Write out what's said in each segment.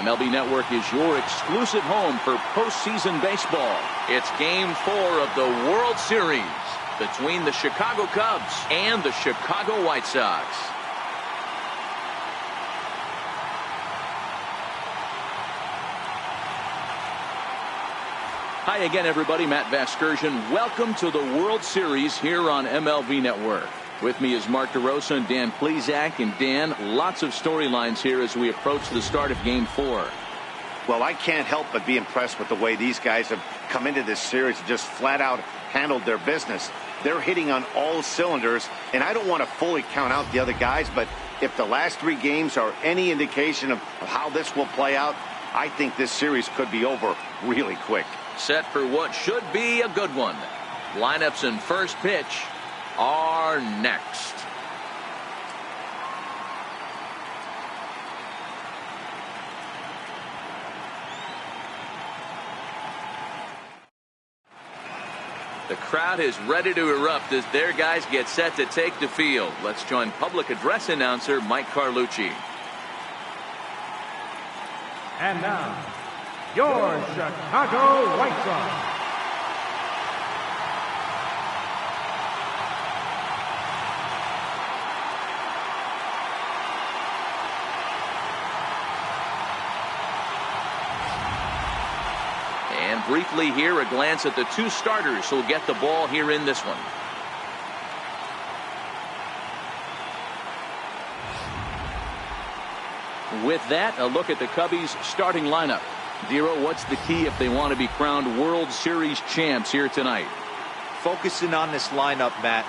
MLB Network is your exclusive home for postseason baseball. It's Game 4 of the World Series between the Chicago Cubs and the Chicago White Sox. Hi again, everybody. Matt Vasgersian. Welcome to the World Series here on MLB Network. With me is Mark DeRosa and Dan Plesac. And Dan, lots of storylines here as we approach the start of Game 4. Well, I can't help but be impressed with the way these guys have come into this series and just flat out handled their business. They're hitting on all cylinders, and I don't want to fully count out the other guys, but if the last 3 games are any indication of how this will play out, I think this series could be over really quick. Set for what should be a good one. Lineups and first pitch are next. The crowd is ready to erupt as their guys get set to take the field. Let's join public address announcer Mike Carlucci. And now, your Chicago White Sox. And briefly here, a glance at the 2 starters who will get the ball here in this one. With that, a look at the Cubbies' starting lineup. Dero, what's the key if they want to be crowned World Series champs here tonight? Focusing on this lineup, Matt.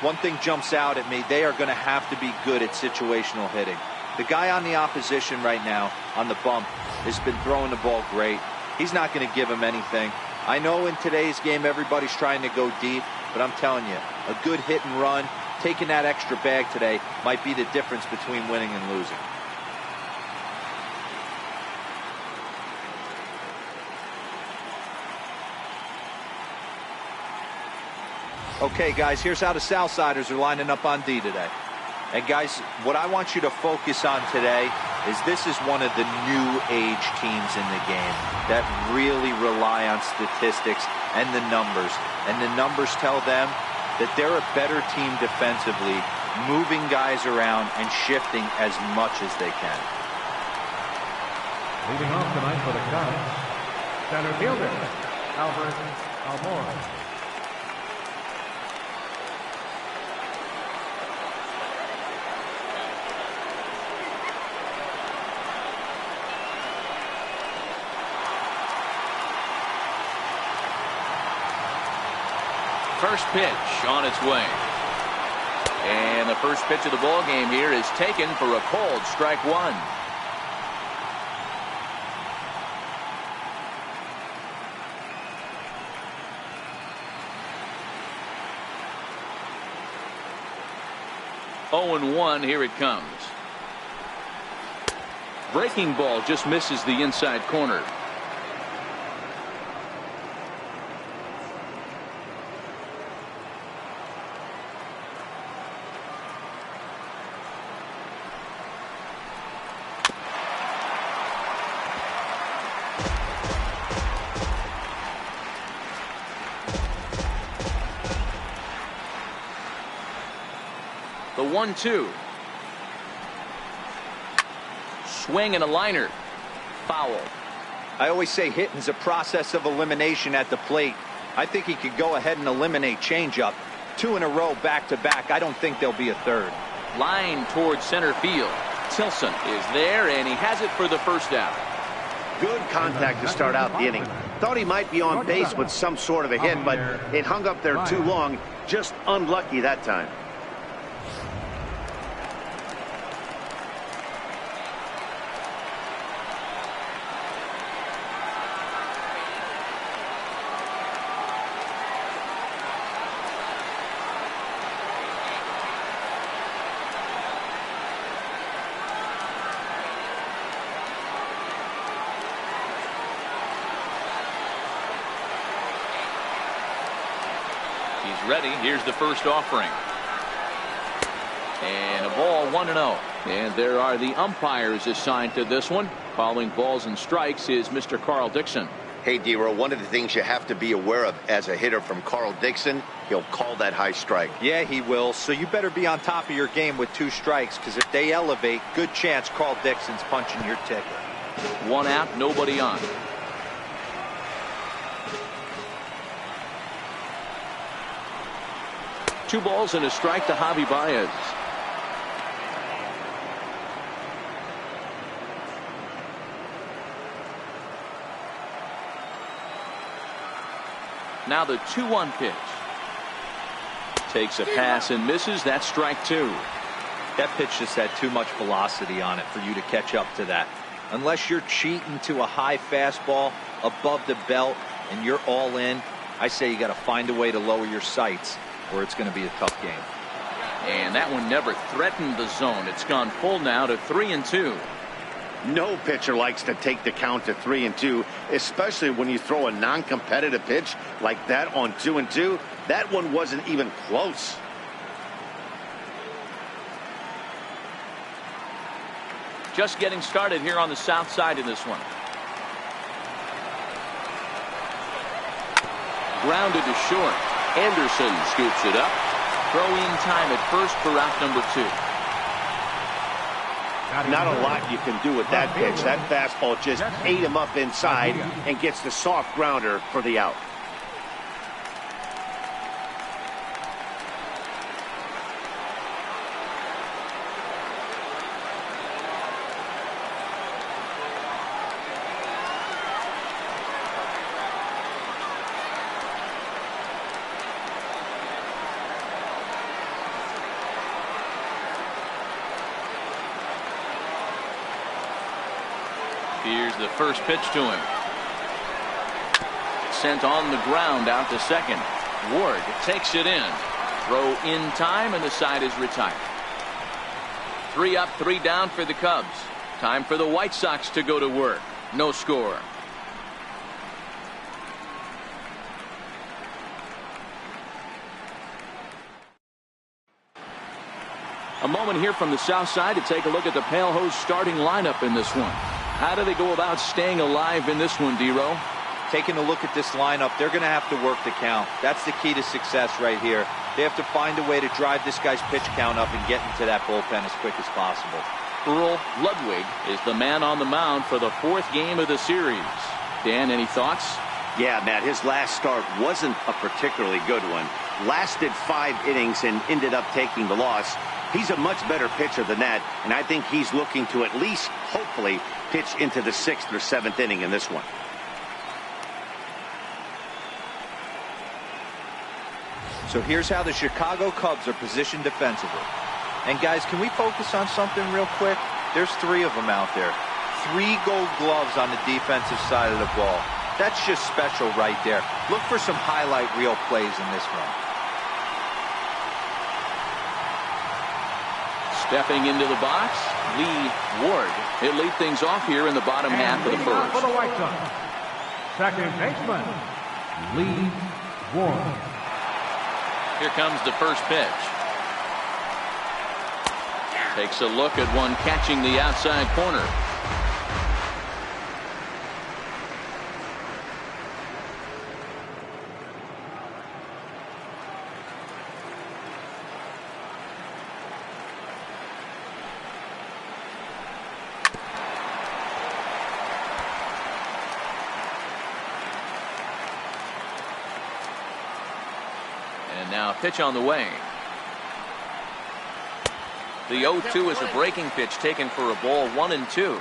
One thing jumps out at me. They are going to have to be good at situational hitting. The guy on the opposition right now on the bump has been throwing the ball great. He's not going to give him anything. I know in today's game everybody's trying to go deep, but I'm telling you, a good hit and run, taking that extra bag today might be the difference between winning and losing. Okay, guys, here's how the Southsiders are lining up on D today. And, guys, what I want you to focus on today is this is one of the new age teams in the game that really rely on statistics and the numbers. And the numbers tell them that they're a better team defensively, moving guys around and shifting as much as they can. Leading off tonight for the Cubs, center fielder, Albert Almora. First pitch on its way. And the first pitch of the ball game here is taken for a called strike 1. Oh and 1, here it comes. Breaking ball just misses the inside corner. The 1-2. Swing and a liner. Foul. I always say hitting is a process of elimination at the plate. I think he could go ahead and eliminate changeup. 2 in a row back to back. I don't think there'll be a third. Line towards center field. Tilson is there, and he has it for the first out. Good contact to start out the inning. Thought he might be on base with some sort of a hit, but it hung up there too long. Just unlucky that time. He's ready. Here's the first offering. And a ball 1-0. And there are the umpires assigned to this one. Calling balls and strikes is Mr. Carl Dixon. Hey, D-Row, one of the things you have to be aware of as a hitter from Carl Dixon, he'll call that high strike. Yeah, he will. So you better be on top of your game with 2 strikes, because if they elevate, good chance Carl Dixon's punching your ticket. 1 out, nobody on. Two balls and a strike to Javi Baez. Now the 2-1 pitch. Takes a pass and misses. That's strike 2. That pitch just had too much velocity on it for you to catch up to that. Unless you're cheating to a high fastball above the belt and you're all in, I say you got to find a way to lower your sights, or it's going to be a tough game. And that one never threatened the zone. It's gone full now to 3-2. No pitcher likes to take the count to 3-2, especially when you throw a non-competitive pitch like that on 2-2. That one wasn't even close. Just getting started here on the south side of this one. Grounded to short. Anderson scoops it up. Throw in time at first for out number 2. Not a lot you can do with that pitch. That fastball just ate him up inside and gets the soft grounder for the out. Here's the first pitch to him. Sent on the ground out to second. Ward takes it in. Throw in time, and the side is retired. 3 up, 3 down for the Cubs. Time for the White Sox to go to work. No score. A moment here from the south side to take a look at the Pale Hose starting lineup in this one. How do they go about staying alive in this one, D-Row? Taking a look at this lineup, they're going to have to work the count. That's the key to success right here. They have to find a way to drive this guy's pitch count up and get into that bullpen as quick as possible. Earl Ludwig is the man on the mound for the 4th game of the series. Dan, any thoughts? Yeah, Matt, his last start wasn't a particularly good one. Lasted 5 innings and ended up taking the loss. He's a much better pitcher than that, and I think he's looking to at least, hopefully, pitch into the 6th or 7th inning in this one. So here's how the Chicago Cubs are positioned defensively. And guys, can we focus on something real quick? There's 3 of them out there. 3 gold gloves on the defensive side of the ball. That's just special right there. Look for some highlight reel plays in this one. Stepping into the box, Lee Ward. He'll lead things off here in the bottom half of the first. For the White Sox, second baseman, Lee Ward. Here comes the first pitch. Takes a look at one catching the outside corner. Now pitch on the way. The 0-2 is a breaking pitch taken for a ball, 1-2.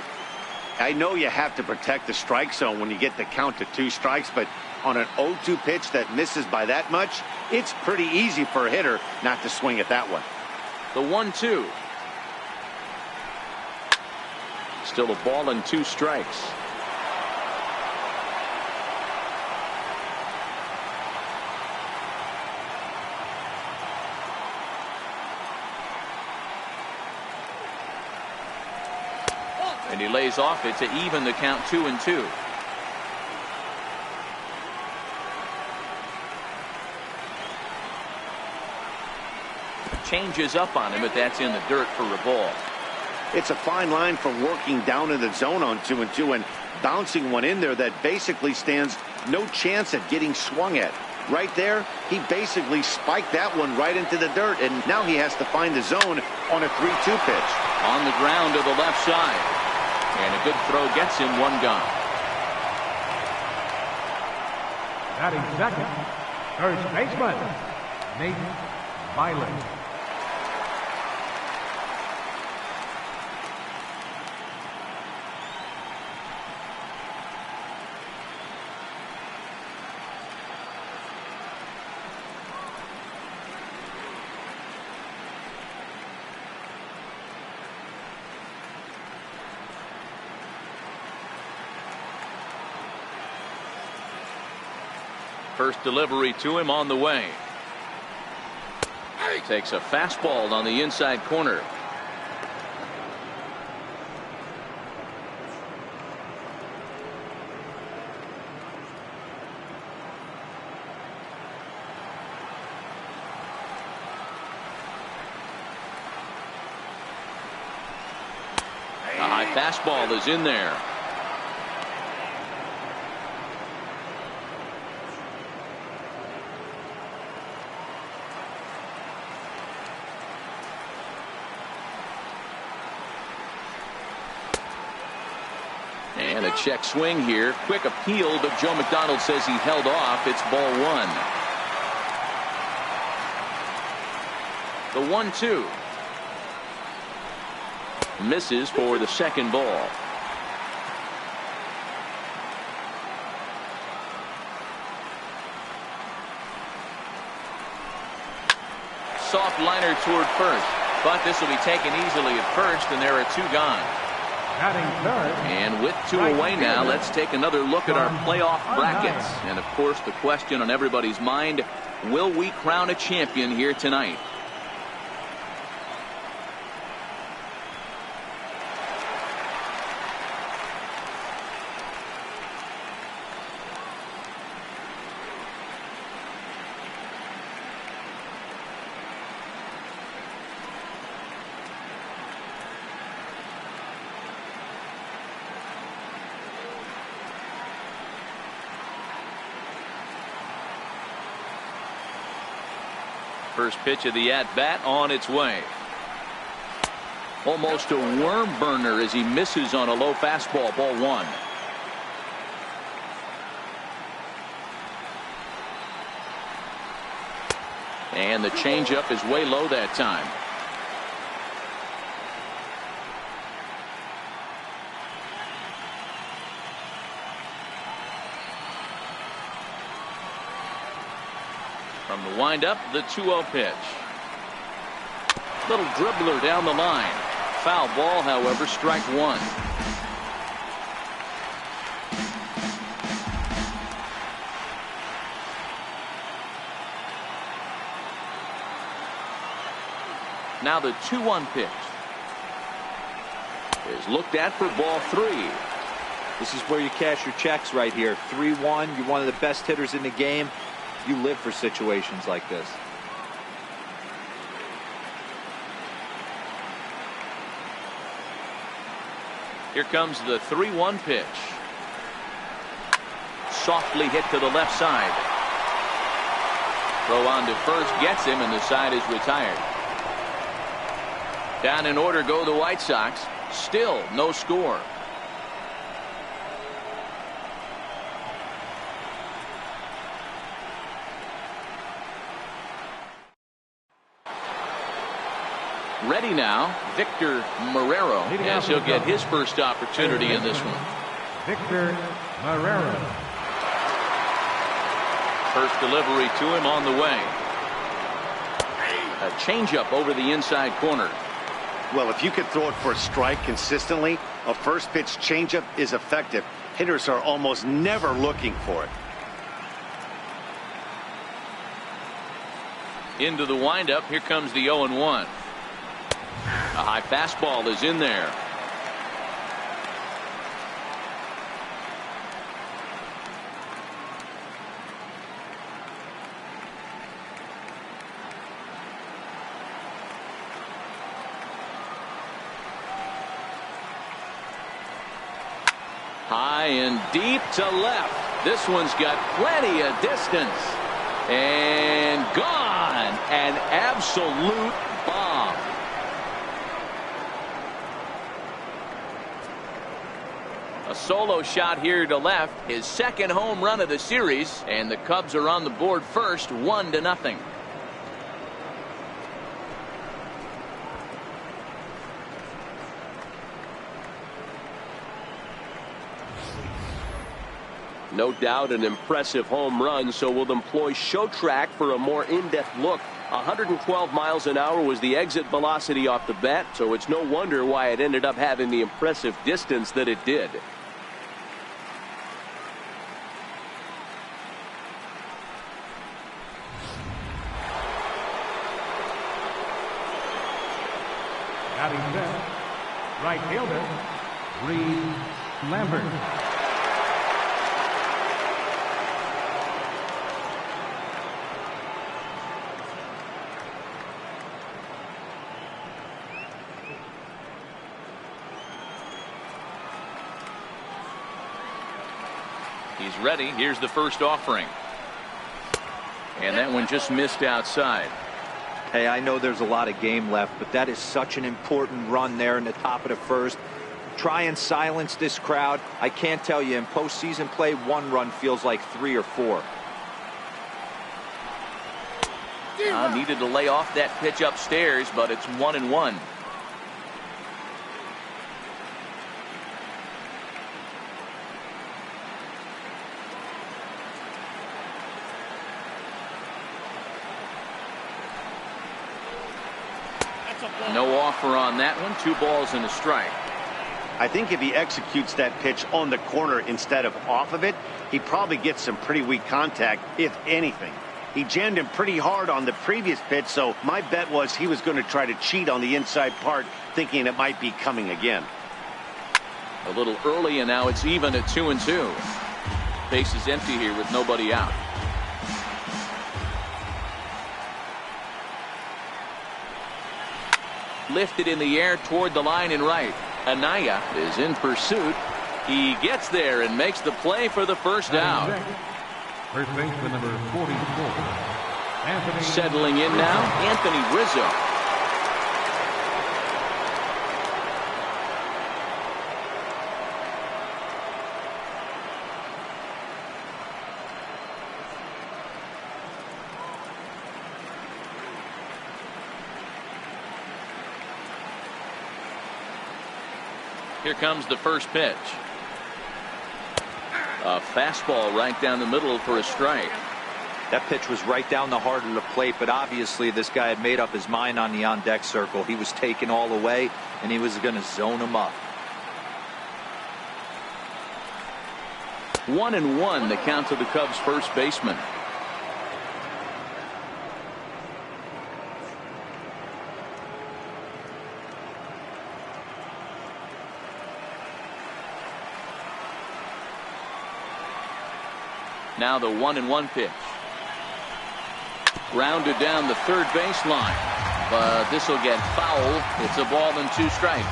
I know you have to protect the strike zone when you get the count to 2 strikes, but on an 0-2 pitch that misses by that much, it's pretty easy for a hitter not to swing at that one. The 1-2. Still a ball and 2 strikes. And he lays off it to even the count 2-2. Changes up on him, but that's in the dirt for a ball. It's a fine line for working down in the zone on 2-2 and bouncing one in there that basically stands no chance at getting swung at. Right there, he basically spiked that one right into the dirt, and now he has to find the zone on a 3-2 pitch. On the ground to the left side. And a good throw gets him one gone. Batting second, first baseman, Nate Violet. First delivery to him on the way. He takes a fastball on the inside corner. A high fastball is in there. And a check swing here. Quick appeal, but Joe McDonald says he held off. It's ball one. The 1-2. Misses for the second ball. Soft liner toward first, but this will be taken easily at first, and there are two gone. And with two away now, let's take another look at our playoff brackets. And of course, the question on everybody's mind, will we crown a champion here tonight? First pitch of the at-bat on its way. Almost a worm burner as he misses on a low fastball. Ball one. And the changeup is way low that time. From the windup, the 2-0 pitch. Little dribbler down the line. Foul ball, however, strike one. Now the 2-1 pitch is looked at for ball three. This is where you cash your checks right here. 3-1. You're one of the best hitters in the game. You live for situations like this. Here comes the 3-1 pitch. Softly hit to the left side. Throw on to first gets him, and the side is retired. Down in order go the White Sox. Still no score. Ready now, Victor Marrero, as he'll get his first opportunity in this one. Victor Marrero. First delivery to him on the way. A changeup over the inside corner. Well, if you could throw it for a strike consistently, a first pitch changeup is effective. Hitters are almost never looking for it. Into the windup, here comes the 0-1. A high fastball is in there. High and deep to left. This one's got plenty of distance. And gone. An absolute bomb. A solo shot here to left. His second home run of the series. And the Cubs are on the board first, 1-0. No doubt an impressive home run, so we'll employ show track for a more in-depth look. 112 miles an hour was the exit velocity off the bat, so it's no wonder why it ended up having the impressive distance that it did. Batting fifth, right fielder, Reed Lambert. He's ready. Here's the first offering. And that one just missed outside. Hey, I know there's a lot of game left, but that is such an important run there in the top of the first. Try and silence this crowd. I can't tell you, in postseason play, one run feels like 3 or 4. Needed to lay off that pitch upstairs, but it's 1-1. No offer on that one. 2 balls and a strike. I think if he executes that pitch on the corner instead of off of it, he probably gets some pretty weak contact, if anything. He jammed him pretty hard on the previous pitch, so my bet was he was going to try to cheat on the inside part, thinking it might be coming again. A little early, and now it's even at 2-2. Base is empty here with nobody out. Lifted in the air toward the line and right. Anaya is in pursuit. He gets there and makes the play for the first out. First baseman number 44, Anthony. Settling in now, Anthony Rizzo. Here comes the first pitch. A fastball right down the middle for a strike. That pitch was right down the heart of the plate, but obviously this guy had made up his mind on the on-deck circle. He was taken all the way, and he was going to zone him up. 1-1 the count to the Cubs' first baseman. Now the 1-1 pitch. Grounded down the third baseline, but this will get foul. It's a ball and 2 strikes.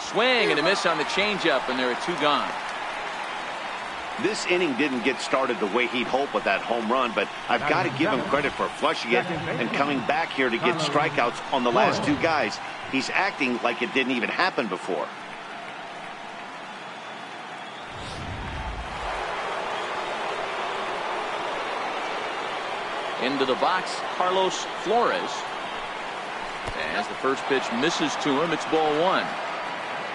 Swing and a miss on the changeup, and there are 2 gone. This inning didn't get started the way he'd hoped with that home run, but I've got to give him credit for flushing it and coming back here to get strikeouts on the last 2 guys. He's acting like it didn't even happen before. Into the box, Carlos Flores. As the first pitch misses to him, it's ball 1.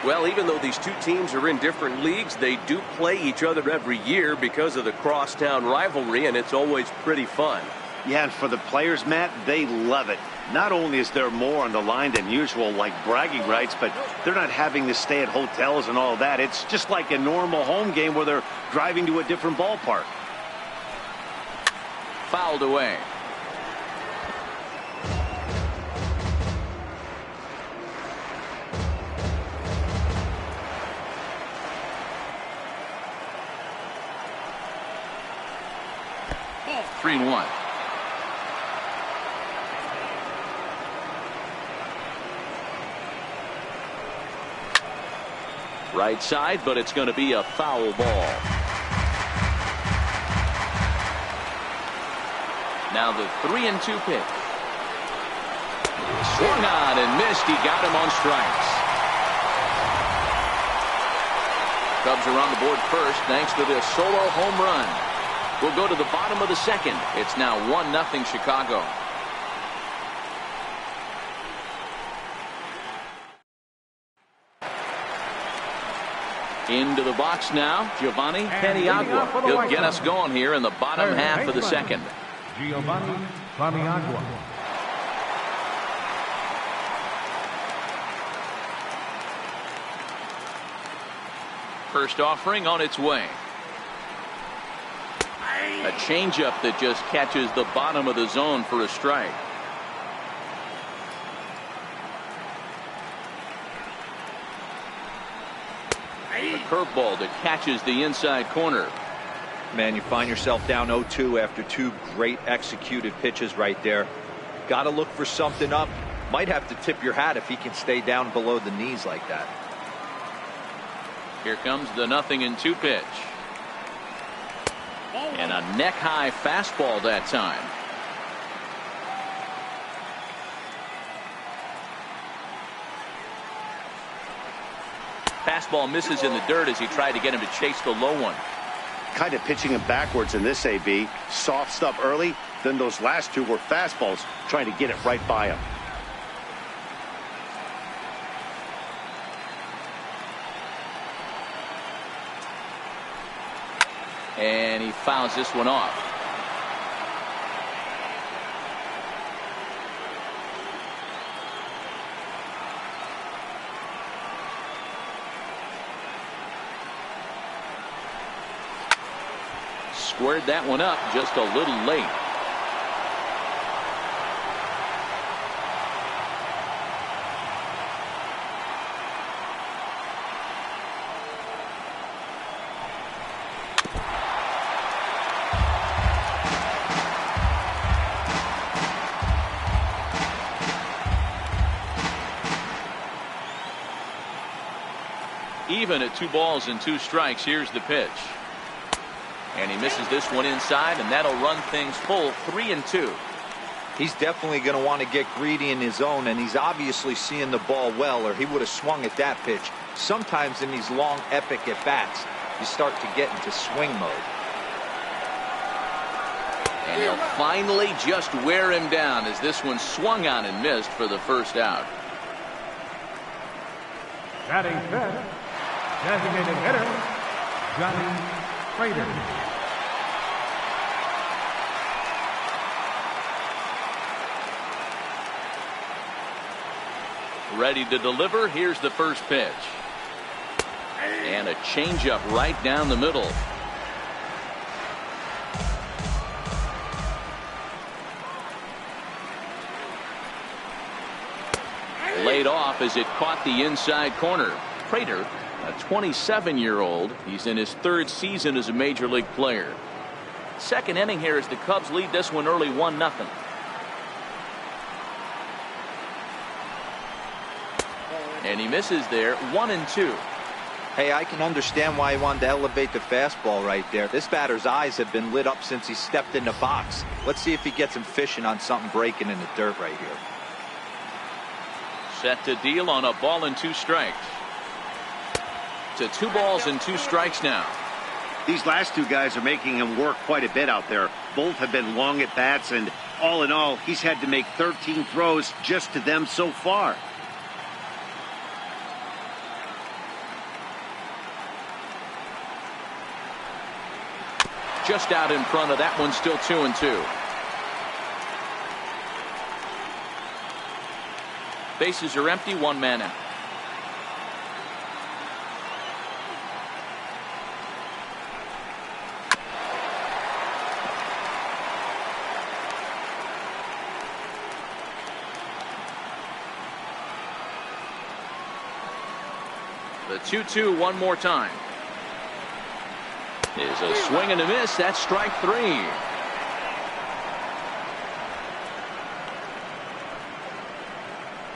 Well, even though these 2 teams are in different leagues, they do play each other every year because of the crosstown rivalry, and it's always pretty fun. Yeah, and for the players, Matt, they love it. Not only is there more on the line than usual, like bragging rights, but they're not having to stay at hotels and all that. It's just like a normal home game where they're driving to a different ballpark. Fouled away. Ball 3-1. Right side, but it's going to be a foul ball. Now the 3-2 pitch. Swung on and missed. He got him on strikes. Cubs are on the board first thanks to this solo home run. We'll go to the bottom of the second. It's now 1-0 Chicago. Into the box now, Giovanni Paniagua. He'll get us going here in the bottom half of the second. Giovanni Paniagua. First offering on its way. A changeup that just catches the bottom of the zone for a strike. A curveball that catches the inside corner. Man, you find yourself down 0-2 after two great executed pitches right there. Got to look for something up. Might have to tip your hat if he can stay down below the knees like that. Here comes the 0-2 pitch. And a neck-high fastball that time. Fastball misses in the dirt as he tried to get him to chase the low one. Kind of pitching him backwards in this, AB. Soft stuff early, then those last two were fastballs, trying to get it right by him. And he fouls this one off. Squared that one up just a little late. Even at 2 balls and 2 strikes. Here's the pitch. And he misses this one inside, and that'll run things full 3-2. He's definitely going to want to get greedy in his zone, and he's obviously seeing the ball well, or he would have swung at that pitch. Sometimes in these long, epic at-bats, you start to get into swing mode. And he'll finally just wear him down as this one swung on and missed for the first out. Batting fifth, designated hitter, Johnny Prater. Ready to deliver. Here's the first pitch. And a changeup right down the middle. Laid off as it caught the inside corner. Prater, a 27-year-old. He's in his 3rd season as a major league player. Second inning here as the Cubs lead this one early 1-0. And he misses there. 1-2. Hey, I can understand why he wanted to elevate the fastball right there. This batter's eyes have been lit up since he stepped in the box. Let's see if he gets him fishing on something breaking in the dirt right here. Set to deal on a ball and 2 strikes. To 2 balls and 2 strikes now. These last 2 guys are making him work quite a bit out there. Both have been long at bats, and all in all, he's had to make 13 throws just to them so far. Just out in front of that one, still 2-2. Bases are empty, 1 man out. The 2-2 one more time. Is a swing and a miss. That's strike 3.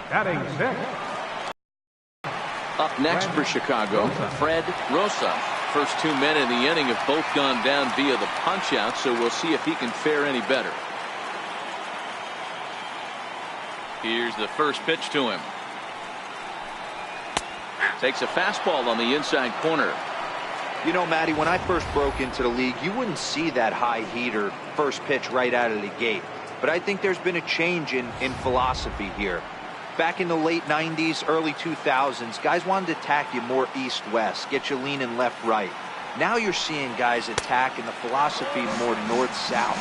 Batting sixth, Up next for Chicago, Fred Rosa. First 2 men in the inning have both gone down via the punch out, so we'll see if he can fare any better. Here's the first pitch to him. Takes a fastball on the inside corner. You know, Matty, when I first broke into the league, you wouldn't see that high heater first pitch right out of the gate. But I think there's been a change in philosophy here. Back in the late 90s, early 2000s, guys wanted to attack you more east-west, get you leaning left-right. Now you're seeing guys attack in the philosophy more north-south.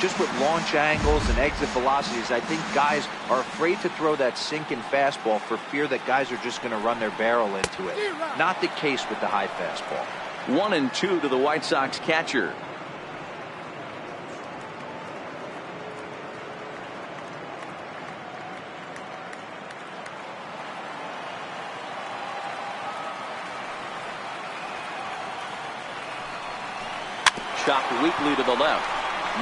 Just with launch angles and exit velocities, I think guys are afraid to throw that sinking fastball for fear that guys are just going to run their barrel into it. Not the case with the high fastball. 1-2 to the White Sox catcher. Chopped weakly to the left.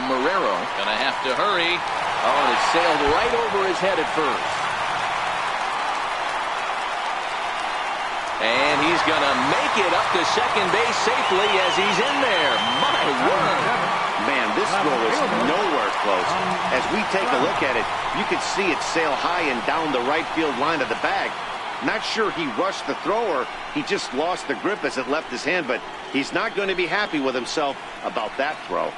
Marrero gonna have to hurry. Oh, and it sailed right over his head at first. And he's gonna make it up to second base safely as he's in there. My word. Man, this throw is nowhere close. As we take a look at it, you can see it sail high and down the right field line of the bag. Not sure he rushed the thrower. He just lost the grip as it left his hand, but he's not going to be happy with himself about that throw.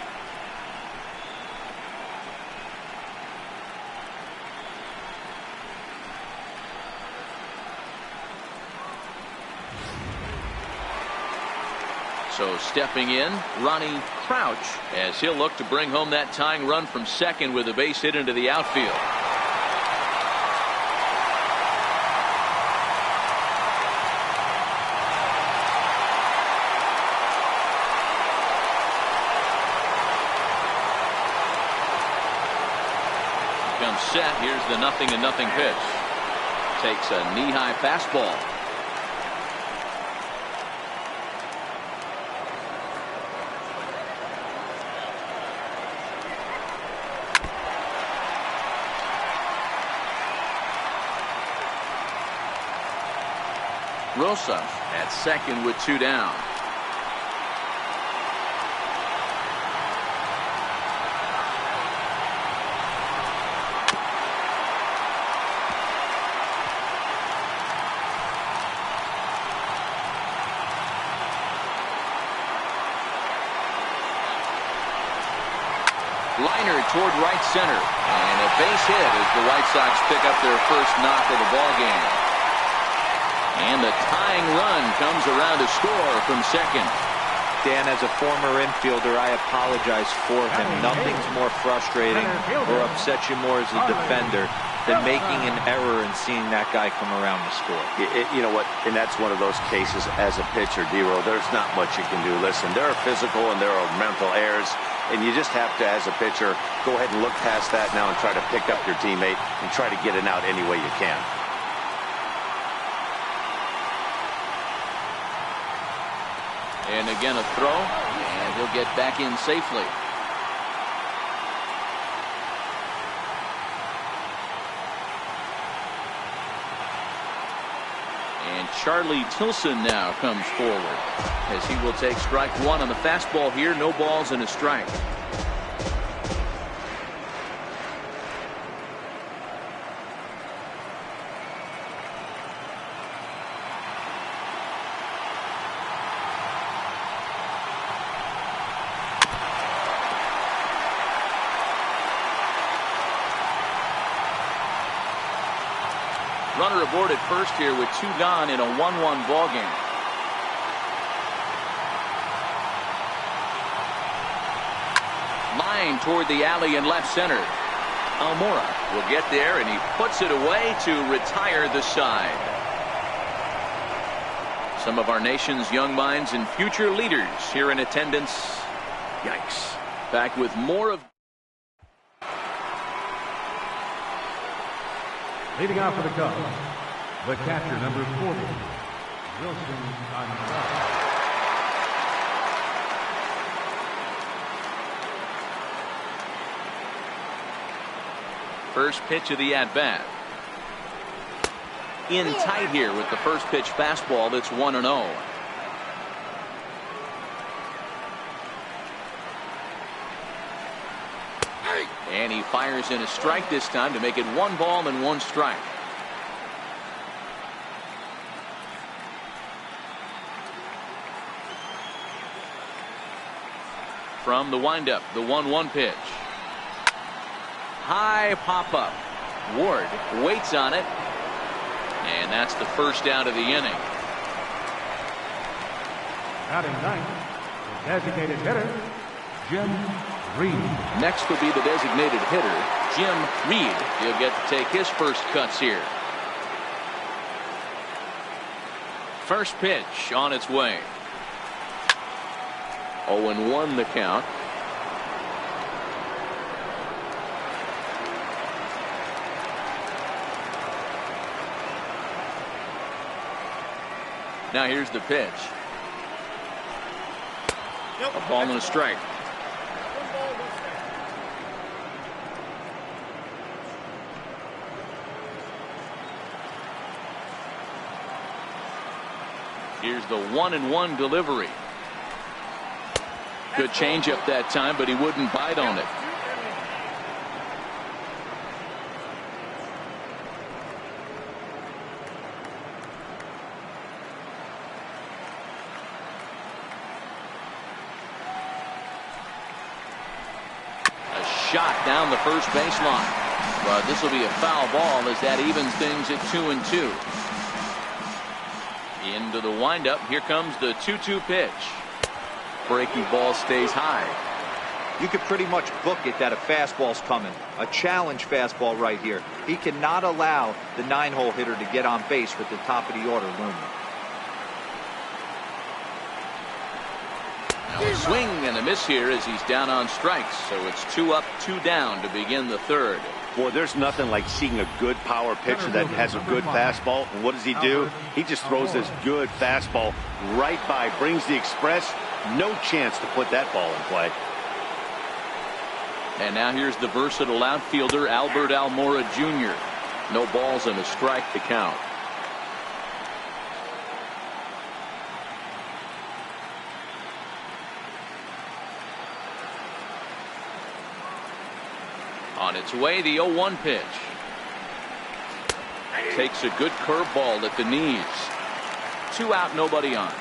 So stepping in, Ronnie Crouch, as he'll look to bring home that tying run from second with a base hit into the outfield. Comes set. Here's the 0-0 pitch. Takes a knee-high fastball. Rosa at second with 2 down. Liner toward right center, and a base hit as the White Sox pick up their first knock of the ball game. And the tying run comes around to score from second. Dan, as a former infielder, I apologize for him. Nothing's more frustrating or upsets you more as a defender than making an error and seeing that guy come around to score. You know what? And that's one of those cases as a pitcher, D-Roll. There's not much you can do. Listen, there are physical and there are mental errors, and you just have to, as a pitcher, go ahead and look past that now and try to pick up your teammate and try to get it out any way you can. And again a throw, and he'll get back in safely. And Charlie Tilson now comes forward as he will take strike one on the fastball here. No balls and a strike. Runner aboard at first here with 2 gone in a 1-1 ball game. Line toward the alley in left center. Almora will get there, and he puts it away to retire the side. Some of our nation's young minds and future leaders here in attendance. Yikes. Back with more of. Leading off for the Cubs, the catcher, number 40, Wilson Gonzalez. First pitch of the at-bat. in tight here with the first pitch fastball that's 1-0. And he fires in a strike this time to make it 1 ball and 1 strike. From the windup, the 1-1 pitch. High pop up. Ward waits on it. And that's the first out of the inning. Batting ninth, the designated hitter, Jim Reed. Next will be the designated hitter, Jim Reed. He'll get to take his first cuts here. First pitch on its way. 0-1 the count. Now here's the pitch. A ball and a strike. Here's the 1-1 delivery. Good changeup that time, but he wouldn't bite on it. A shot down the first baseline. But this will be a foul ball as that evens things at 2-2. Into the windup. Here comes the 2-2 pitch. Breaking ball stays high. You could pretty much book it that a fastball's coming. A challenge fastball right here. He cannot allow the 9-hole hitter to get on base with the top of the order looming. Now a swing and a miss here as he's down on strikes. So it's 2 up, 2 down to begin the third. Boy, there's nothing like seeing a good power pitcher that has a good fastball. And what does he do? He just throws this good fastball right by, brings the express. No chance to put that ball in play. And now here's the versatile outfielder, Albert Almora Jr. No balls and a strike to count. On its way, the 0-1 pitch. Takes a good curveball at the knees. 2 out, nobody on.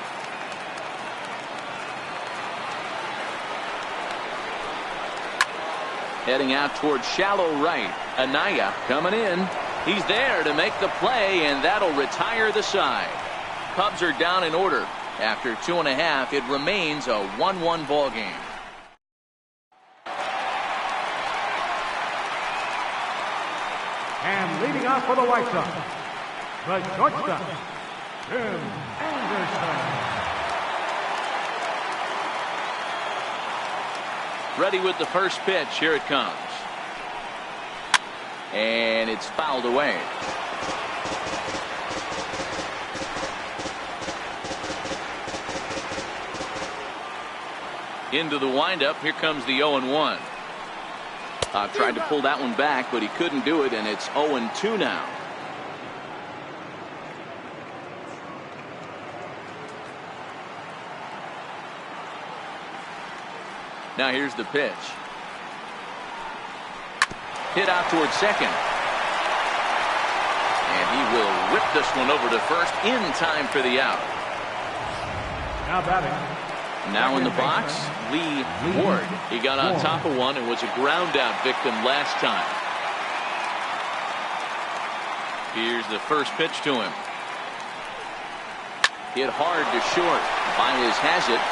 Heading out towards shallow right. Anaya coming in. He's there to make the play, and that'll retire the side. Cubs are down in order. After 2.5, it remains a 1-1 ball game. And leading off for the White Sox, the shortstop, Tim Anderson. Ready with the first pitch. Here it comes. And it's fouled away. Into the windup. Here comes the 0-1. Tried to pull that one back, but he couldn't do it, and it's 0-2 now. Now here's the pitch. Hit out towards second. And he will whip this one over to first in time for the out. Now batting. Now in the box, Lee Ward. He got on top of one and was a ground out victim last time. Here's the first pitch to him. Hit hard to short. Baez has it.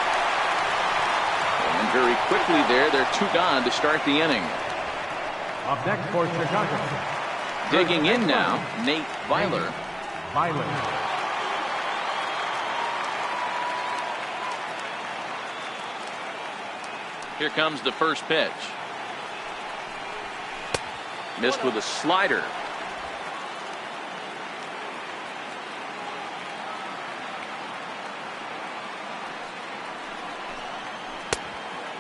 And very quickly there, they're 2 gone to start the inning. Up next for Chicago. Digging in now, Nate Weiler. Here comes the first pitch. Missed with a slider.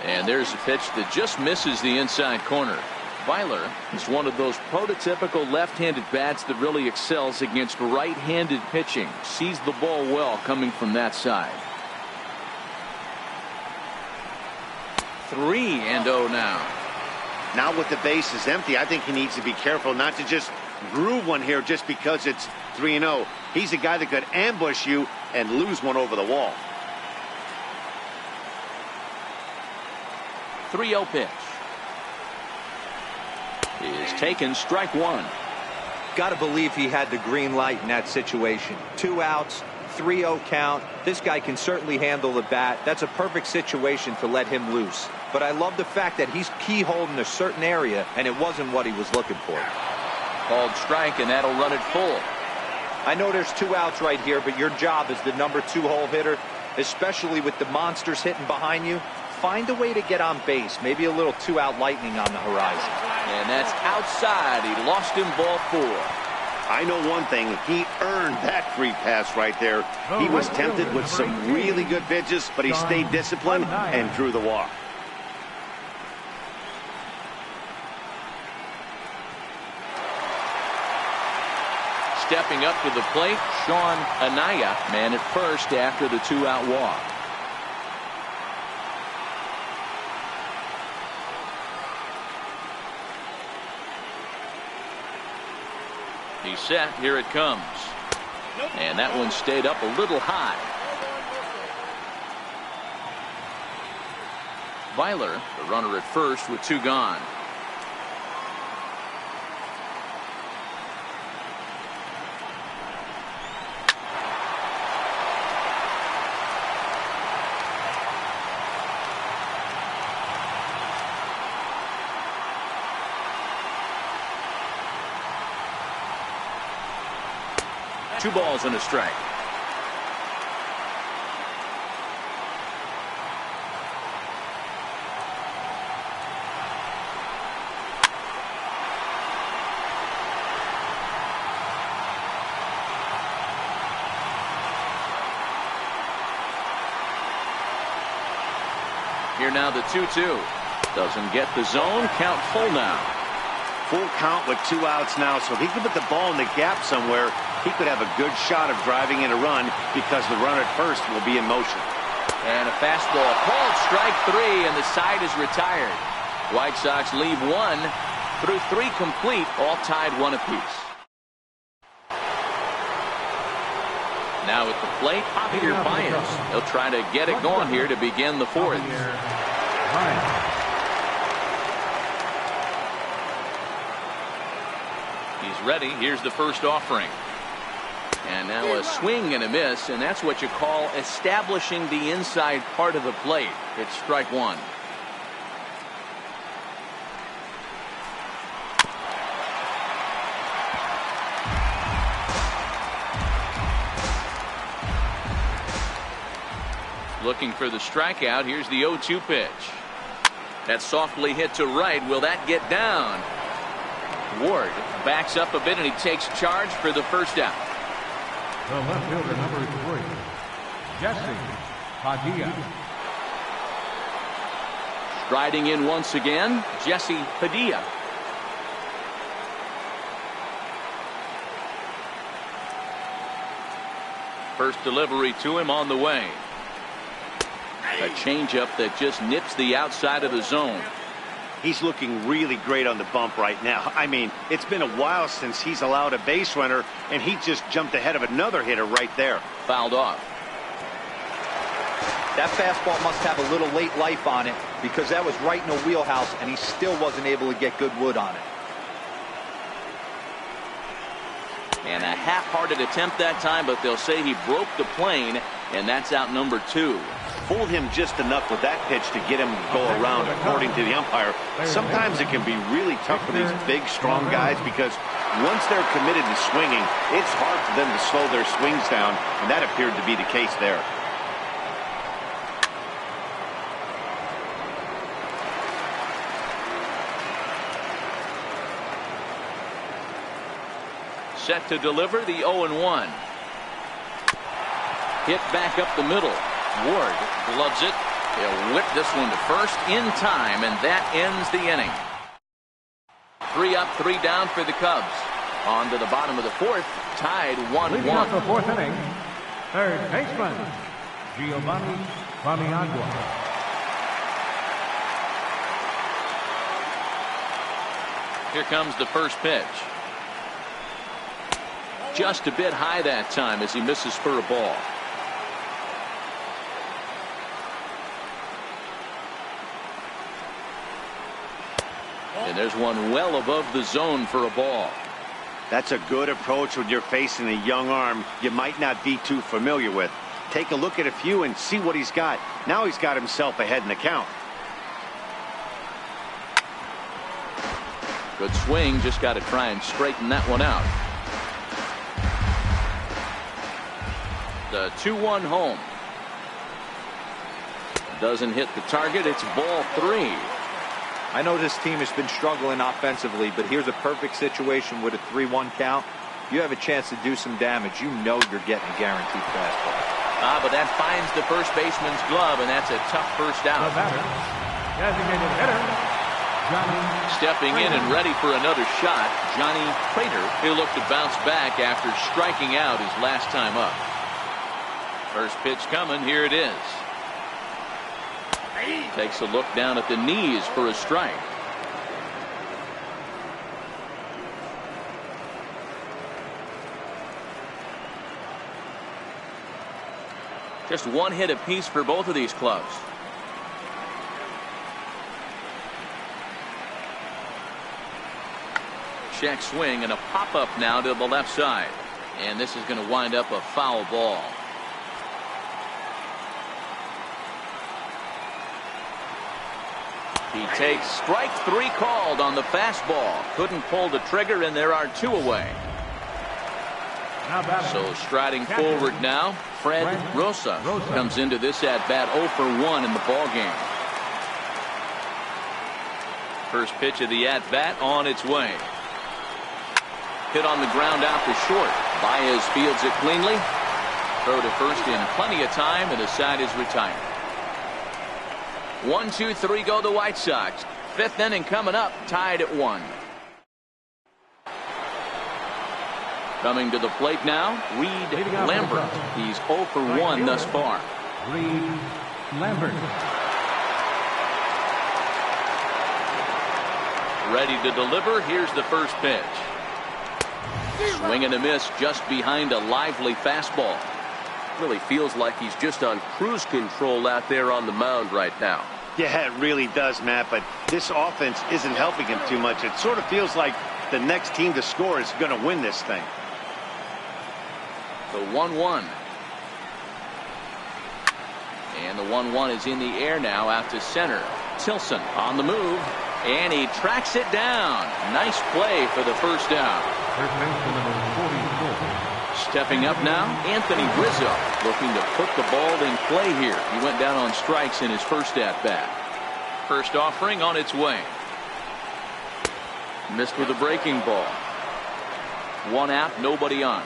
And there's a pitch that just misses the inside corner. Weiler is one of those prototypical left-handed bats that really excels against right-handed pitching. Sees the ball well coming from that side. 3-0 now. Now with the base is empty, I think he needs to be careful not to just groove one here just because it's 3-0. He's a guy that could ambush you and lose one over the wall. 3-0 pitch is taken, strike one. Got to believe he had the green light in that situation. 2 outs, 3-0 count. This guy can certainly handle the bat. That's a perfect situation to let him loose. But I love the fact that he's keyholed in a certain area, and it wasn't what he was looking for. Called strike, and that'll run it full. I know there's 2 outs right here, but your job as the number 2 hole hitter, especially with the monsters hitting behind you, find a way to get on base. Maybe a little 2-out lightning on the horizon. And that's outside. He lost him, ball 4. I know one thing. He earned that free pass right there. He was tempted with some really good pitches, but he stayed disciplined and drew the walk. Stepping up to the plate, Sean Anaya, man at first after the 2-out walk. He's set. Here it comes. And that one stayed up a little high. Weiler, the runner at first with 2 gone. Two balls and a strike. Here now the 2-2. Doesn't get the zone. Count full now. Full count with 2 outs now, so if he can put the ball in the gap somewhere, he could have a good shot of driving in a run because the runner at first will be in motion. And a fastball called strike 3, and the side is retired. White Sox leave 1 through 3 complete, all tied 1 apiece. Now at the plate, Javier Baez. He'll try to get it going here to begin the 4th. He's ready. Here's the first offering. And now a swing and a miss, and that's what you call establishing the inside part of the plate. It's strike 1. Looking for the strikeout. Here's the 0-2 pitch. That's softly hit to right. Will that get down? Ward backs up a bit, and he takes charge for the first out. The left fielder, number 3, Jesse Padilla. Striding in once again, Jesse Padilla. First delivery to him on the way. A changeup that just nips the outside of the zone. He's looking really great on the bump right now. I mean, it's been a while since he's allowed a base runner, and he just jumped ahead of another hitter right there. Fouled off. That fastball must have a little late life on it because that was right in the wheelhouse, and he still wasn't able to get good wood on it. And a half-hearted attempt that time, but they'll say he broke the plane, and that's out number 2. Fooled him just enough with that pitch to get him to go around, according to the umpire. Sometimes it can be really tough for these big, strong guys because once they're committed to swinging, it's hard for them to slow their swings down, and that appeared to be the case there. Set to deliver the 0-1. Hit back up the middle. Ward gloves it. He'll whip this one to first in time, and that ends the inning. 3 up, 3 down for the Cubs. On to the bottom of the 4th, tied 1-1. Leading off the 4th inning, third baseman, Giovanni Paniagua. Here comes the first pitch. Just a bit high that time as he misses for a ball. And there's one well above the zone for a ball. That's a good approach when you're facing a young arm you might not be too familiar with. Take a look at a few and see what he's got. Now he's got himself ahead in the count. Good swing, just got to try and straighten that one out. The 2-1 home. Doesn't hit the target. It's ball 3. I know this team has been struggling offensively, but here's a perfect situation with a 3-1 count. You have a chance to do some damage. You know you're getting a guaranteed fastball. But that finds the first baseman's glove, and that's a tough first out. The batter, designated hitter, Johnny Stepping in and ready for another shot, Johnny Prater. He'll look to bounce back after striking out his last time up. First pitch coming. Here it is. Takes a look down at the knees for a strike. Just one hit apiece for both of these clubs. Check swing and a pop-up now to the left side. And this is going to wind up a foul ball. He takes strike 3 called on the fastball. Couldn't pull the trigger, and there are 2 away. So striding forward now, Fred Rosa comes into this at-bat 0 for 1 in the ballgame. First pitch of the at-bat on its way. Hit on the ground out to short. Baez fields it cleanly. Throw to first in plenty of time, and the side is retired. 1, 2, 3 go the White Sox. 5th inning coming up, tied at 1. Coming to the plate now, Reed Lambert. He's 0 for 1 thus far. Reed Lambert. Ready to deliver. Here's the first pitch. Swing and a miss just behind a lively fastball. Really feels like he's just on cruise control out there on the mound right now. Yeah, it really does, Matt, but this offense isn't helping him too much. It sort of feels like the next team to score is going to win this thing. The 1-1. And the 1-1 is in the air now out to center. Tilson on the move, and he tracks it down. Nice play for the first down. First baseman number 44. Stepping up now, Anthony Rizzo looking to put the ball in play here. He went down on strikes in his first at-bat. First offering on its way. Missed with a breaking ball. 1 out, nobody on.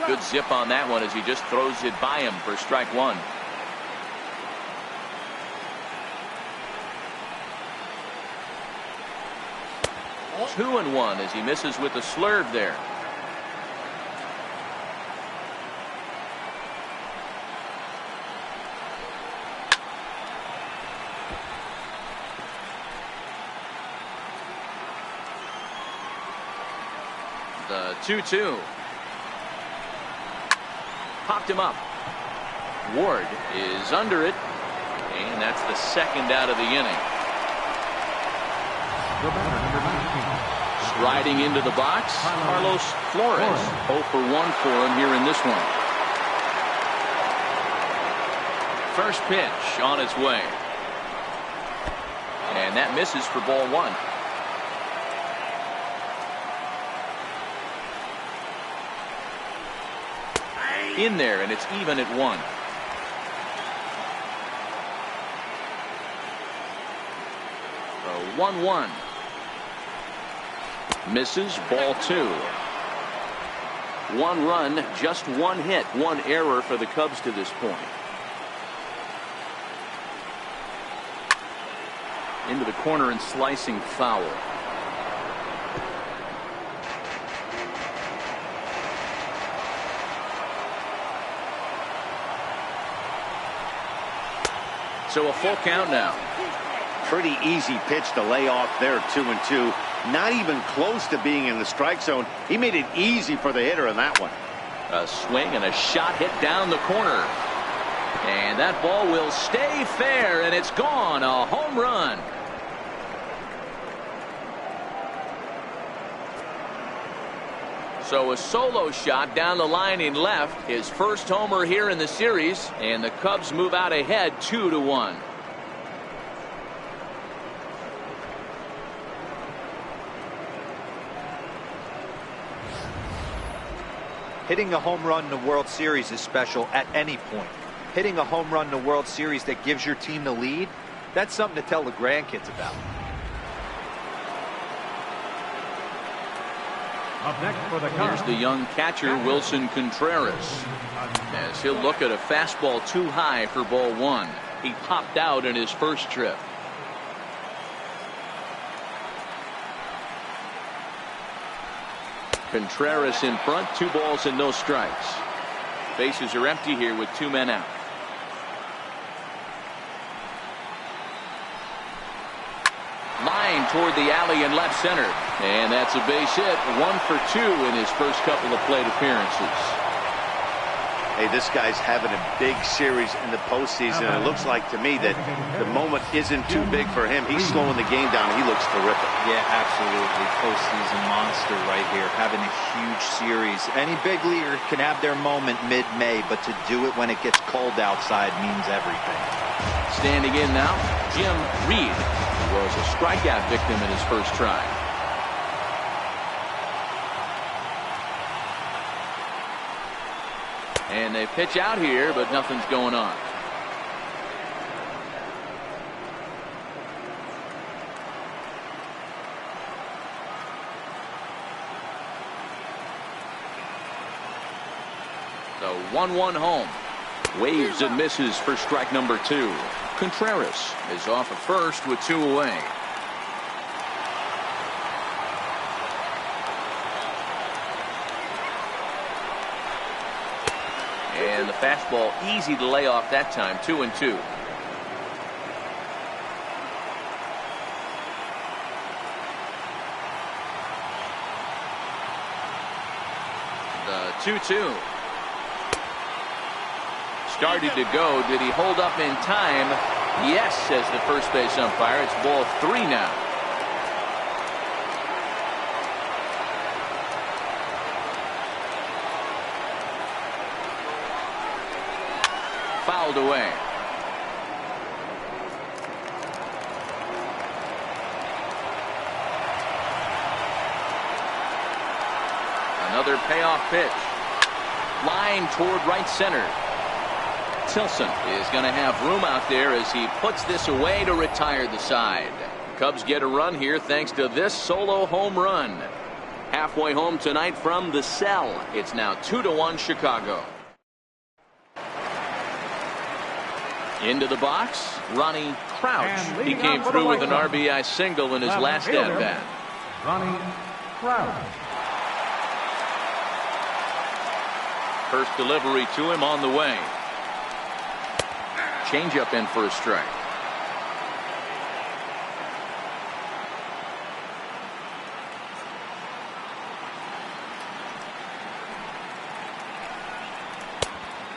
Good zip on that one as he just throws it by him for strike 1. Two and 1 as he misses with the slurve there. The 2-2. Popped him up. Ward is under it, and that's the second out of the inning. Striding into the box, Carlos Flores. 0 for 1 for him here in this one. First pitch on its way. And that misses for ball 1. In there, and it's even at 1. So 1-1. Misses, ball 2. 1 run, just 1 hit, 1 error for the Cubs to this point. into the corner and slicing foul. So a full count now. Pretty easy pitch to lay off there, 2-2. Not even close to being in the strike zone. He made it easy for the hitter in that one. A swing and a shot hit down the corner. And that ball will stay fair, and it's gone. A home run. So a solo shot down the line in left. His first homer here in the series, and the Cubs move out ahead 2-1. Hitting a home run in the World Series is special at any point. Hitting a home run in the World Series that gives your team the lead, that's something to tell the grandkids about. Up next for the Cubs. Here's the young catcher, Wilson Contreras, as he'll look at a fastball too high for ball one. He popped out in his first trip. Contreras in front, 2 balls and no strikes. Bases are empty here with 2 men out. Line toward the alley in left center. And that's a base hit. 1 for 2 in his first couple of plate appearances. Hey, this guy's having a big series in the postseason. It looks like to me that the moment isn't too big for him. He's slowing the game down. He looks terrific. Yeah, absolutely. Postseason monster right here. Having a huge series. Any big leaguer can have their moment mid-May, but to do it when it gets cold outside means everything. Standing in now, Jim Reed, who was a strikeout victim in his first try. And they pitch out here, but nothing's going on. So 1-1 home. Waves and misses for strike number 2. Contreras is off at first with 2 away. And the fastball easy to lay off that time. 2-2. The 2-2. Started to go. Did he hold up in time? Yes, says the first base umpire. It's ball 3 now. Fouled away. Another payoff pitch. Line toward right center. Tilson is going to have room out there as he puts this away to retire the side. Cubs get a run here thanks to this solo home run. Halfway home tonight from the cell. It's now 2-1 Chicago. Into the box, Ronnie Crouch. He came through with an RBI single in his last at-bat. Ronnie Crouch. First delivery to him on the way. Changeup in for a strike.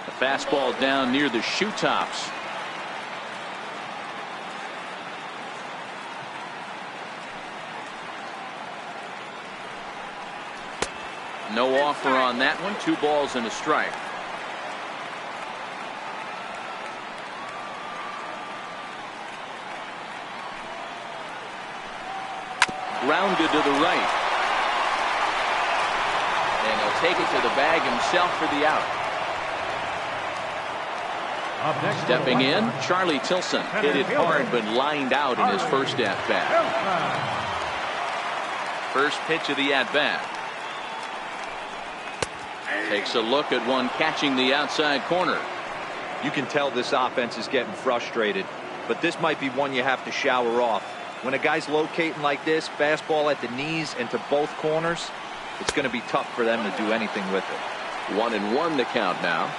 The fastball down near the shoe tops. No offer on that one. 2 balls and a strike. Grounded to the right. And he'll take it to the bag himself for the out. Stepping in, Charlie Tilson hit it hard but lined out in his first at-bat. First pitch of the at-bat. Takes a look at one catching the outside corner. You can tell this offense is getting frustrated, but this might be one you have to shower off. When a guy's locating like this, fastball at the knees and to both corners, it's going to be tough for them to do anything with it. 1-1 the count now.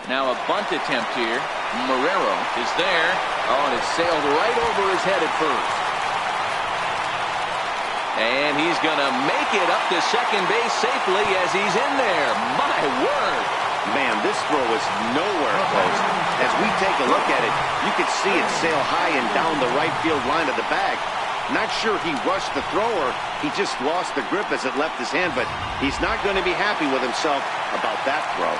Now a bunt attempt here. Marrero is there. Oh, and it sailed right over his head at first. And he's going to make it up to second base safely as he's in there. My word. Man, this throw is nowhere close. As we take a look at it, you can see it sail high and down the right field line of the bag. Not sure he rushed the throw or he just lost the grip as it left his hand, but he's not going to be happy with himself about that throw.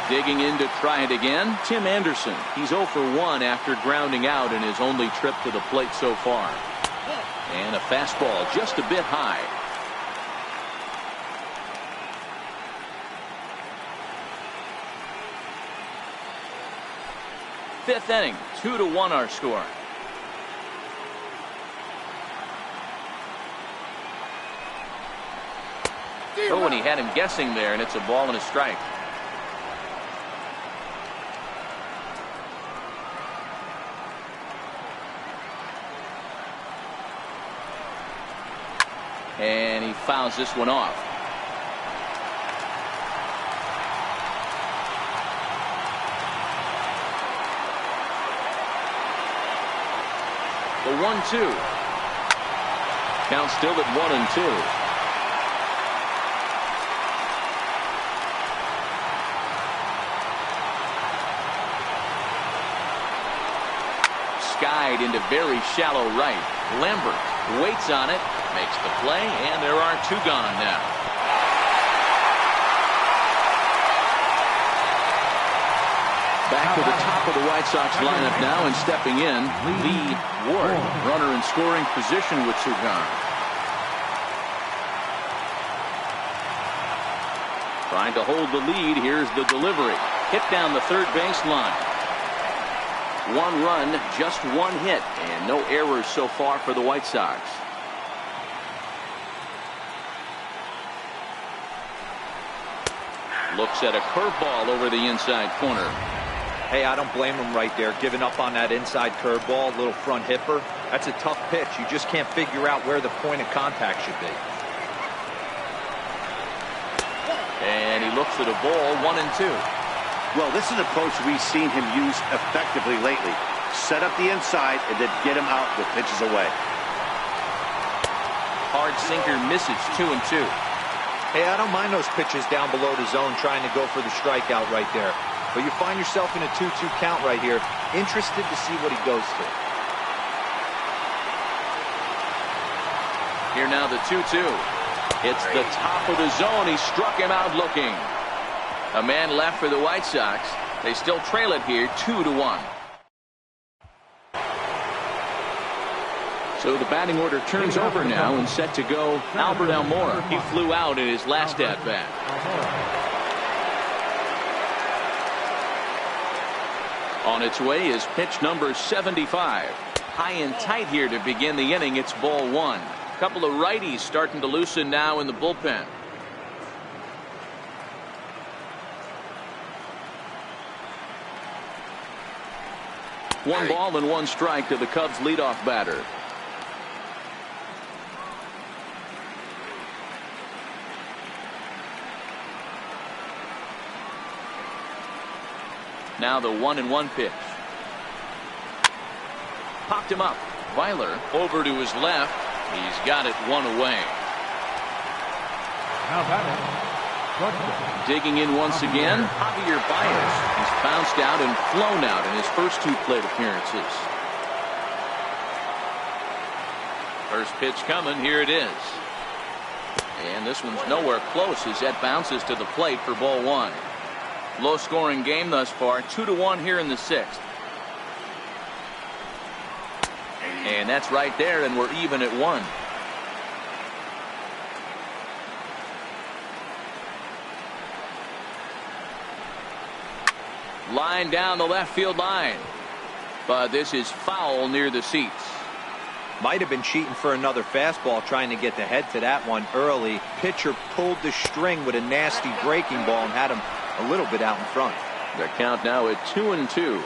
Digging in to try it again, Tim Anderson. He's 0 for 1 after grounding out in his only trip to the plate so far. And a fastball just a bit high. Fifth inning, 2-1 our score. Oh, and he had him guessing there, and it's a ball and a strike. And he fouls this one off. The 1-2. Count still at 1-2. Skied into very shallow right. Lambert waits on it, makes the play, and there are 2 gone now. Back to the top of the White Sox lineup now, and stepping in, Lee Ward, runner in scoring position with 2 gone. Trying to hold the lead. Here's the delivery. Hit down the third base line. 1 run, just 1 hit, and no errors so far for the White Sox. Looks at a curveball over the inside corner. Hey, I don't blame him right there, giving up on that inside curveball, little front hipper. That's a tough pitch. You just can't figure out where the point of contact should be. And he looks at a ball, 1-2. Well, this is an approach we've seen him use effectively lately. Set up the inside and then get him out with pitches away. Hard sinker misses, 2-2. Hey, I don't mind those pitches down below the zone trying to go for the strikeout right there. But you find yourself in a 2-2 count right here. Interested to see what he goes to. Here now the 2-2. It's the top of the zone. He struck him out looking. A man left for the White Sox. They still trail it here, 2-1. So the batting order turns over now, and set to go Albert Almora. He flew out in his last at-bat. On its way is pitch number 75. High and tight here to begin the inning. It's ball 1. A couple of righties starting to loosen now in the bullpen. One ball and 1 strike to the Cubs leadoff batter. Now the 1-1 pitch. Popped him up. Weiler over to his left. He's got it 1 away. Now batting. Digging in once again, Javier Baez. He's bounced out and flown out in his first 2 plate appearances. First pitch coming. Here it is. And this one's nowhere close as that bounces to the plate for ball 1. Low scoring game thus far. 2-1 here in the 6th. And that's right there, and we're even at 1. Line down the left field line. But this is foul near the seats. Might have been cheating for another fastball, trying to get the head to that one early. Pitcher pulled the string with a nasty breaking ball and had him a little bit out in front. The count now at 2-2.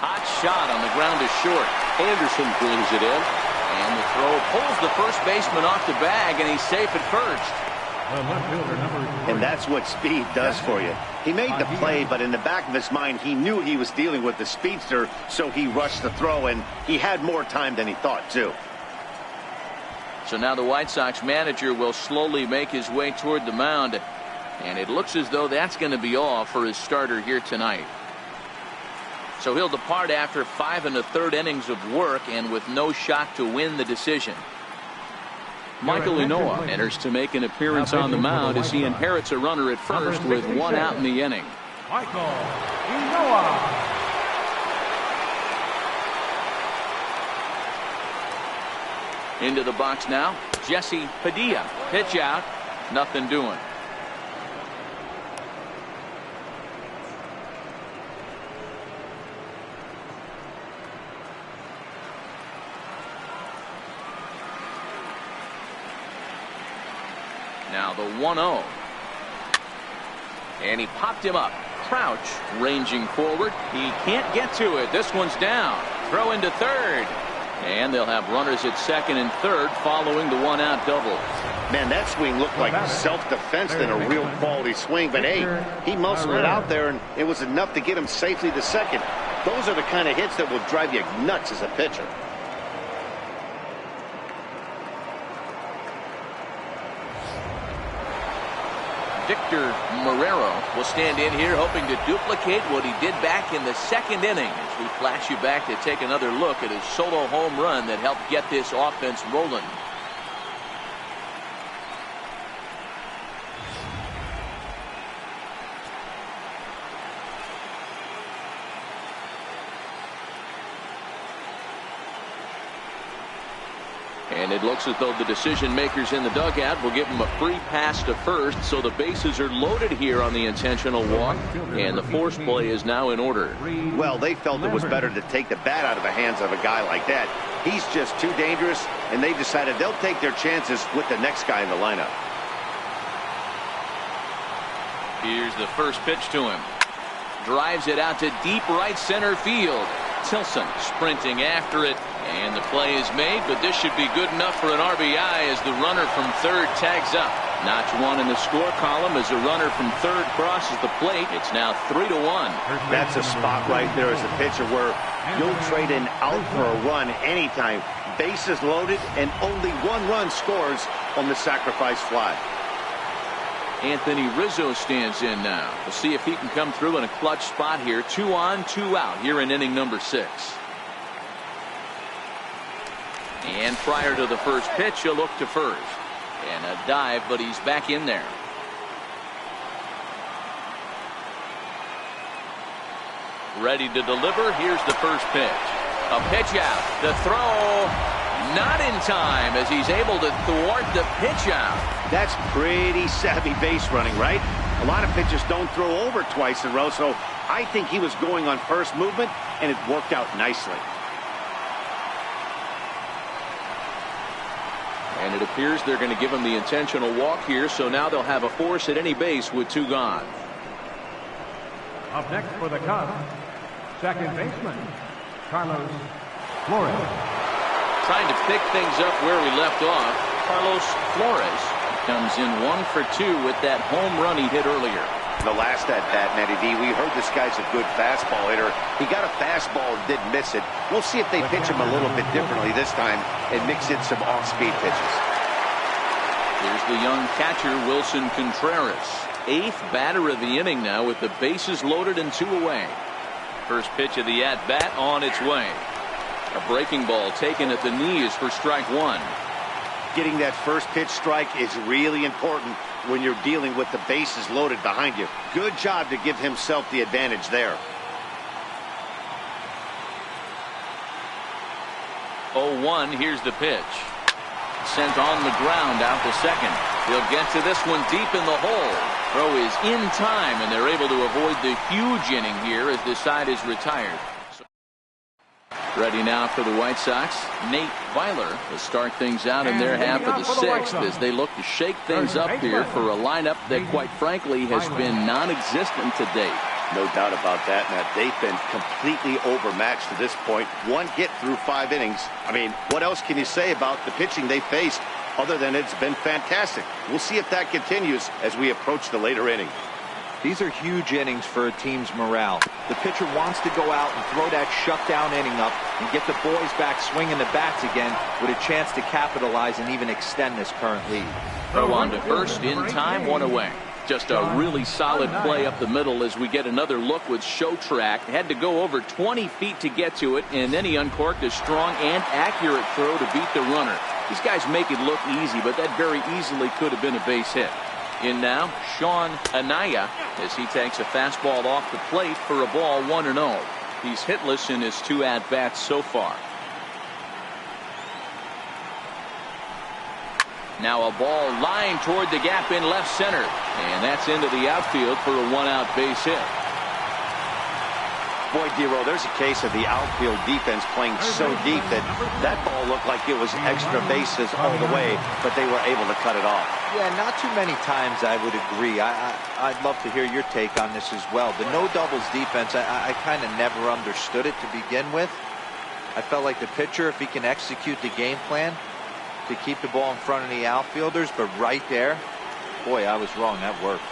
Hot shot on the ground is short. Anderson brings it in. And the throw pulls the first baseman off the bag, and he's safe at first. And that's what speed does for you. He made the play, but in the back of his mind, he knew he was dealing with the speedster, so he rushed the throw, and he had more time than he thought, too. So now the White Sox manager will slowly make his way toward the mound, and it looks as though that's going to be all for his starter here tonight. So he'll depart after 5 1/3 innings of work and with no shot to win the decision. Michael Inoa enters to make an appearance on the mound as he inherits a runner at first with 1 out in the inning. Michael Inoa. Into the box now, Jesse Padilla. Pitch out, nothing doing. Now the 1-0. And he popped him up. Crouch ranging forward. He can't get to it. This one's down. Throw into third. And they'll have runners at second and third following the 1-out double. Man, that swing looked like self-defense than a real quality swing. But, hey, he muscled it out there, and it was enough to get him safely to second. Those are the kind of hits that will drive you nuts as a pitcher. Victor Marrero will stand in here hoping to duplicate what he did back in the second inning as we flash you back to take another look at his solo home run that helped get this offense rolling. And it looks as though the decision makers in the dugout will give him a free pass to first, so the bases are loaded here on the intentional walk, and the force play is now in order. Well, they felt it was better to take the bat out of the hands of a guy like that. He's just too dangerous, and they decided they'll take their chances with the next guy in the lineup. Here's the first pitch to him. Drives it out to deep right center field. Tilson sprinting after it, and the play is made, but this should be good enough for an RBI as the runner from third tags up. Notch 1 in the score column as a runner from third crosses the plate. It's now 3-1. That's a spot right there as a pitcher where you'll trade an out for a run anytime. Bases loaded, and only 1 run scores on the sacrifice fly. Anthony Rizzo stands in now. We'll see if he can come through in a clutch spot here. 2 on, 2 out here in inning number 6. And prior to the first pitch, he'll look to first. And a dive, but he's back in there. Ready to deliver. Here's the first pitch. A pitch out. The throw. Not in time as he's able to thwart the pitch out. That's pretty savvy base running, right? A lot of pitchers don't throw over twice in a row, so I think he was going on first movement, and it worked out nicely. And it appears they're going to give him the intentional walk here, so now they'll have a force at any base with 2 gone. Up next for the Cubs, second baseman, Carlos Flores. Trying to pick things up where we left off, Carlos Flores comes in 1 for 2 with that home run he hit earlier. The last at bat, Matty D, we heard this guy's a good fastball hitter. He got a fastball and didn't miss it. We'll see if they pitch him a little bit differently this time and mix in some off-speed pitches. Here's the young catcher, Wilson Contreras. 8th batter of the inning now with the bases loaded and 2 away. First pitch of the at-bat on its way. A breaking ball taken at the knees for strike 1. Getting that first pitch strike is really important when you're dealing with the bases loaded behind you. Good job to give himself the advantage there. 0-1, here's the pitch. Sent on the ground out to second. He'll get to this one deep in the hole. Throw is in time, and they're able to avoid the huge inning here as this side is retired. Ready now for the White Sox, Nate Weiler to start things out in their half of the sixth as they look to shake things up here for a lineup that quite frankly has been non-existent to date. No doubt about that, Matt. They've been completely overmatched to this point. One hit through 5 innings. I mean, what else can you say about the pitching they faced other than it's been fantastic? We'll see if that continues as we approach the later innings. These are huge innings for a team's morale. The pitcher wants to go out and throw that shutdown inning up and get the boys back swinging the bats again with a chance to capitalize and even extend this current lead. Throw on to first in time, 1 away. Just a really solid play up the middle as we get another look with Showtrack. Had to go over 20 feet to get to it, and then he uncorked a strong and accurate throw to beat the runner. These guys make it look easy, but that very easily could have been a base hit. In now, Sean Anaya as he takes a fastball off the plate for a ball 1-0. He's hitless in his 2 at-bats so far. Now a ball lined toward the gap in left center, and that's into the outfield for a 1-out base hit. Boy, Dero, there's a case of the outfield defense playing so deep that ball looked like it was extra bases all the way, but they were able to cut it off. Yeah, not too many times I would agree. I'd love to hear your take on this as well. The no doubles defense, I kind of never understood it to begin with. I felt like the pitcher, if he can execute the game plan to keep the ball in front of the outfielders, but right there, boy, I was wrong. That worked.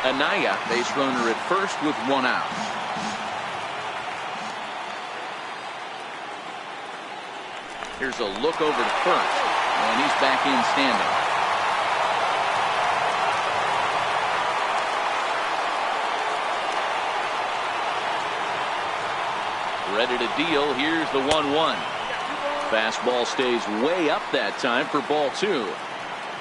Anaya, base runner at first with 1 out. Here's a look over to first, and he's back in standing. Ready to deal. Here's the 1-1. Fastball stays way up that time for ball 2.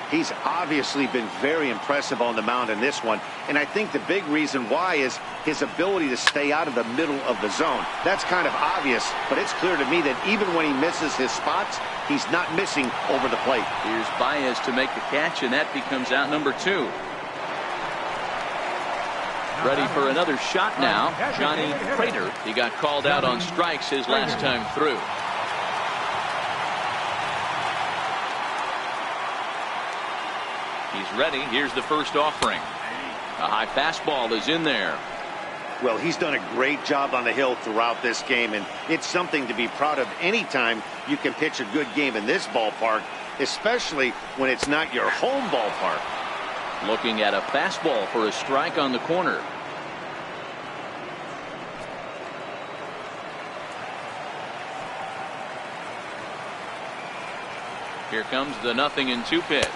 He's obviously been very impressive on the mound in this one, and I think the big reason why is his ability to stay out of the middle of the zone. That's kind of obvious, but it's clear to me that even when he misses his spots, he's not missing over the plate. Here's Baez to make the catch, and that becomes out number 2. Ready for another shot now, Johnny Prater. He got called out on strikes his last time through. He's ready. Here's the first offering. A high fastball is in there. Well, he's done a great job on the hill throughout this game, and it's something to be proud of anytime you can pitch a good game in this ballpark, especially when it's not your home ballpark. Looking at a fastball for a strike on the corner. Here comes the 0-2 pitch.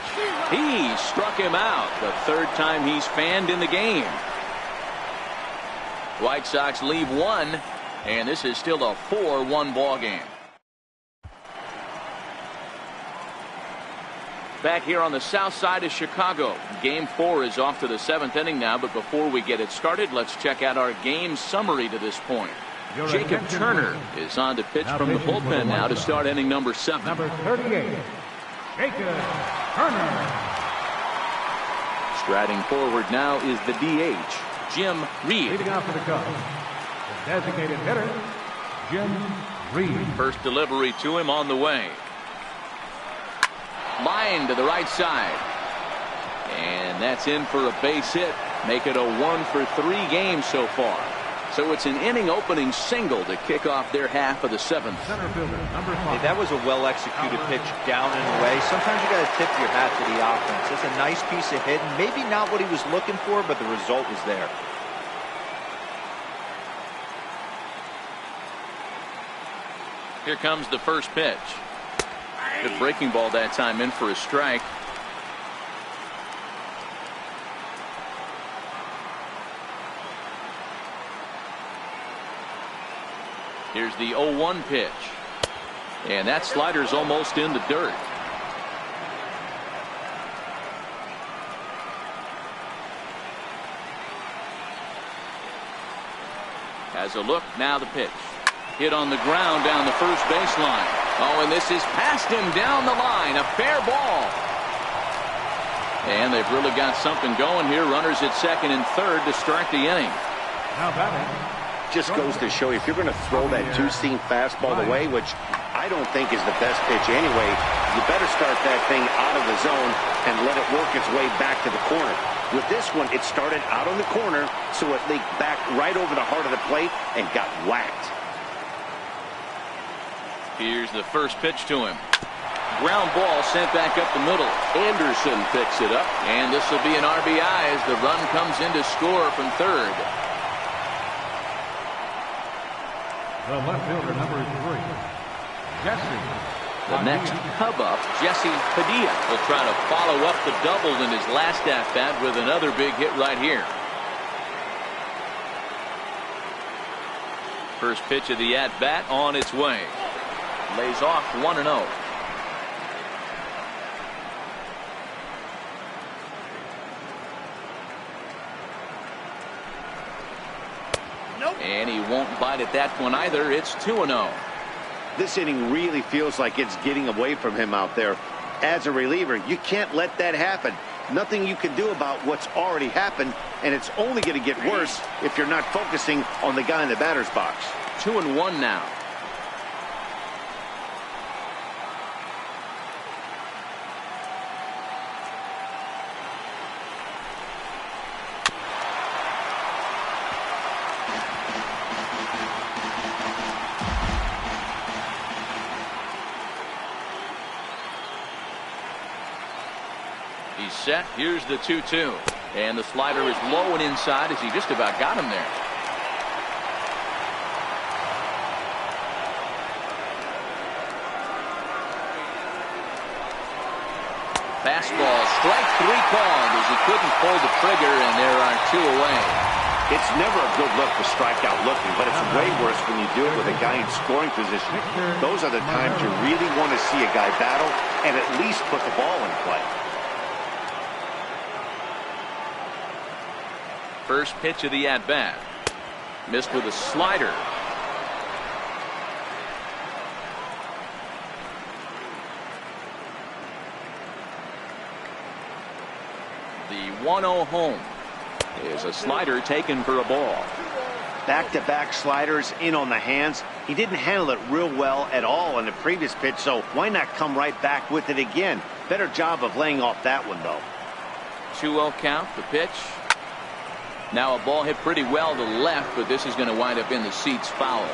He struck him out. The 3rd time he's fanned in the game. White Sox leave 1, and this is still a 4-1 ball game. Back here on the south side of Chicago. Game 4 is off to the 7th inning now, but before we get it started, let's check out our game summary to this point. Jacob Turner is on to pitch from the bullpen now to start inning number 7. Number 38, Jacob Turner. Striding forward now is the DH, Jim Reed. Leading off for the Cubs, the designated hitter, Jim Reed. First delivery to him on the way. Line to the right side. And that's in for a base hit. Make it a 1-for-3 game so far. So it's an inning opening single to kick off their half of the 7th. Center fielder, number 5. Hey, that was a well-executed pitch down and away. Sometimes you got to tip your hat to the offense. It's a nice piece of hitting. Maybe not what he was looking for, but the result was there. Here comes the first pitch. Good breaking ball that time, in for a strike. Here's the 0-1 pitch. And that slider's almost in the dirt. Has a look, now the pitch. Hit on the ground down the first baseline. Oh, and this is past him down the line. A fair ball. And they've really got something going here. Runners at second and third to start the inning. Now batting. Just goes to show you, if you're going to throw that two-seam fastball away, which I don't think is the best pitch anyway, you better start that thing out of the zone and let it work its way back to the corner. With this one, it started out on the corner, so it leaked back right over the heart of the plate and got whacked. Here's the first pitch to him. Ground ball sent back up the middle. Anderson picks it up. And this will be an RBI as the run comes in to score from third. The left fielder, number 3, Jesse. The next Cub up, Jesse Padilla, will try to follow up the double in his last at-bat with another big hit right here. First pitch of the at-bat on its way. Lays off 1-0. And he won't bite at that one either. It's 2-0. This inning really feels like it's getting away from him out there. As a reliever, you can't let that happen. Nothing you can do about what's already happened, and it's only going to get worse if you're not focusing on the guy in the batter's box. 2-1 now. He's set. Here's the 2-2. And the slider is low and inside as he just about got him there. Fastball, strike 3 called as he couldn't pull the trigger, and there are 2 away. It's never a good look to strike out looking, but it's way worse when you do it with a guy in scoring position. Those are the times you really want to see a guy battle and at least put the ball in play. First pitch of the at-bat. Missed with a slider. The 1-0 home is a slider taken for a ball. Back-to-back sliders in on the hands. He didn't handle it real well at all in the previous pitch, so why not come right back with it again? Better job of laying off that one, though. 2-0 count, the pitch. Now a ball hit pretty well to left, but this is going to wind up in the seats foul.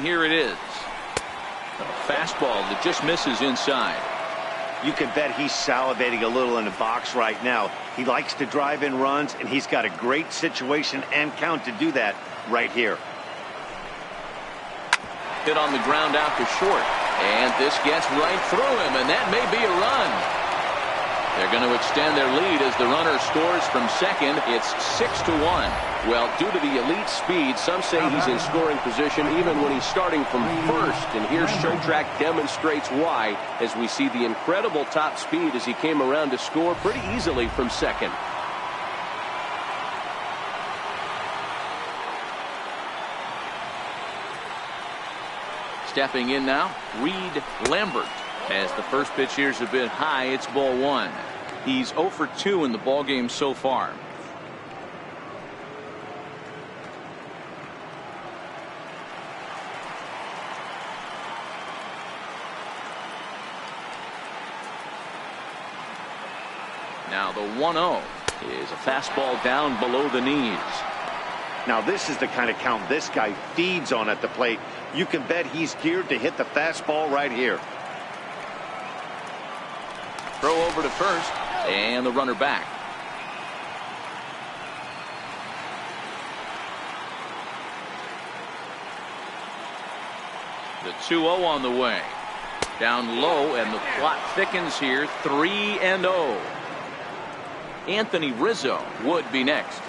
Here it is. A fastball that just misses inside. You can bet he's salivating a little in the box right now. He likes to drive in runs, and he's got a great situation and count to do that right here. Hit on the ground out to short. And this gets right through him, and that may be a run. They're going to extend their lead as the runner scores from second. It's 6-1. Well, due to the elite speed, some say he's in scoring position even when he's starting from first. And here Showtrack demonstrates why, as we see the incredible top speed as he came around to score pretty easily from second. Stepping in now, Reed Lambert. As the first pitch here is a bit high, it's ball 1. He's 0 for 2 in the ballgame so far. Now the 1-0 is a fastball down below the knees. Now this is the kind of count this guy feeds on at the plate. You can bet he's geared to hit the fastball right here. Throw over to first, and the runner back. The 2-0 on the way. Down low, and the plot thickens here. 3-0. Anthony Rizzo would be next.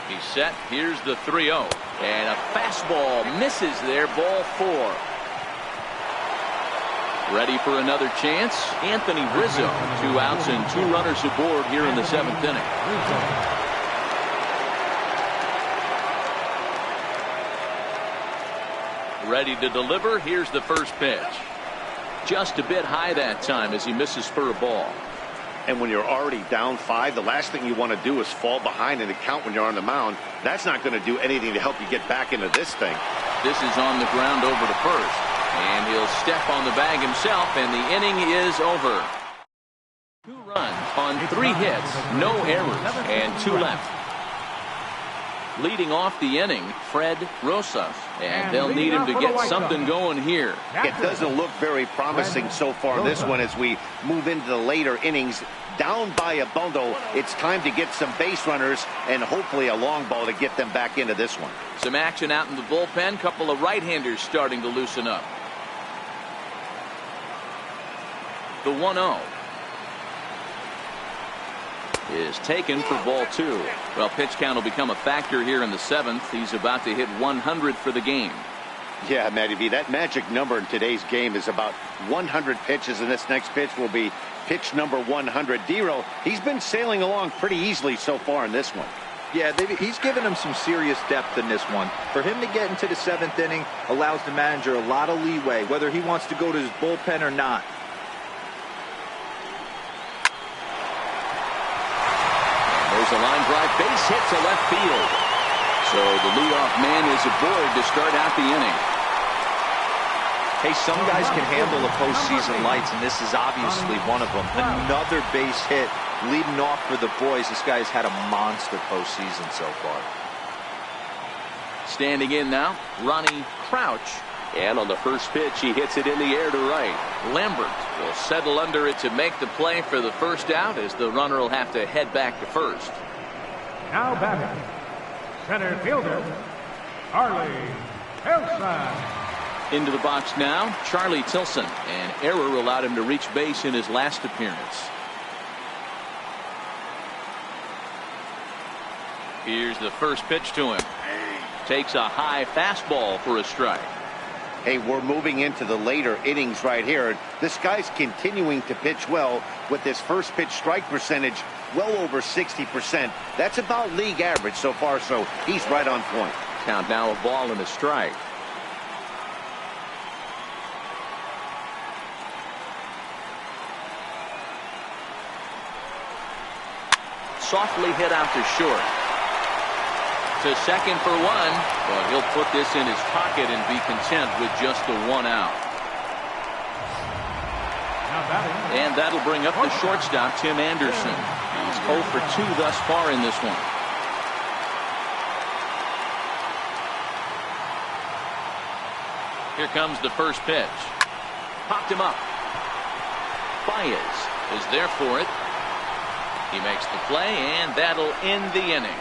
He's set. Here's the 3-0. And a fastball misses there. Ball 4. Ready for another chance? Anthony Rizzo. 2 outs and 2 runners aboard here in the 7th inning. Ready to deliver. Here's the first pitch. Just a bit high that time as he misses for a ball. And when you're already down 5, the last thing you want to do is fall behind in the count when you're on the mound. That's not going to do anything to help you get back into this thing. This is on the ground over to first. And he'll step on the bag himself, and the inning is over. 2 runs on 3 hits, no errors, and 2 left. Leading off the inning, Fred Rosas, and they'll need him to get something going here. It doesn't look very promising so far in this one as we move into the later innings. Down by a bundle, it's time to get some base runners and hopefully a long ball to get them back into this one. Some action out in the bullpen, couple of right-handers starting to loosen up. The 1-0 is taken for ball 2. Well, pitch count will become a factor here in the 7th. He's about to hit 100 for the game. Yeah, Matty V, that magic number in today's game is about 100 pitches, and this next pitch will be pitch number 100. Dero, he's been sailing along pretty easily so far in this one. Yeah, he's given him some serious depth in this one. For him to get into the 7th inning allows the manager a lot of leeway, whether he wants to go to his bullpen or not. There's a line drive, base hit to left field. So the leadoff man is aboard to start out the inning. Hey, some guys can handle the postseason lights, and this is obviously one of them. Another base hit leading off for the boys. This guy's had a monster postseason so far. Standing in now, Ronnie Crouch. And on the first pitch, he hits it in the air to right. Lambert will settle under it to make the play for the first out, as the runner will have to head back to first. Now batting, center fielder, Charlie Tilson. Into the box now, Charlie Tilson. An error allowed him to reach base in his last appearance. Here's the first pitch to him. Takes a high fastball for a strike. Hey, we're moving into the later innings right here. This guy's continuing to pitch well with his first pitch strike percentage well over 60%. That's about league average so far, so he's right on point. Count now, a ball and a strike. Softly hit out to short. To second for 1, but he'll put this in his pocket and be content with just the 1 out. And that'll bring up the shortstop, Tim Anderson. He's 0 for 2 thus far in this one. Here comes the first pitch. Popped him up. Baez is there for it. He makes the play, and that'll end the inning.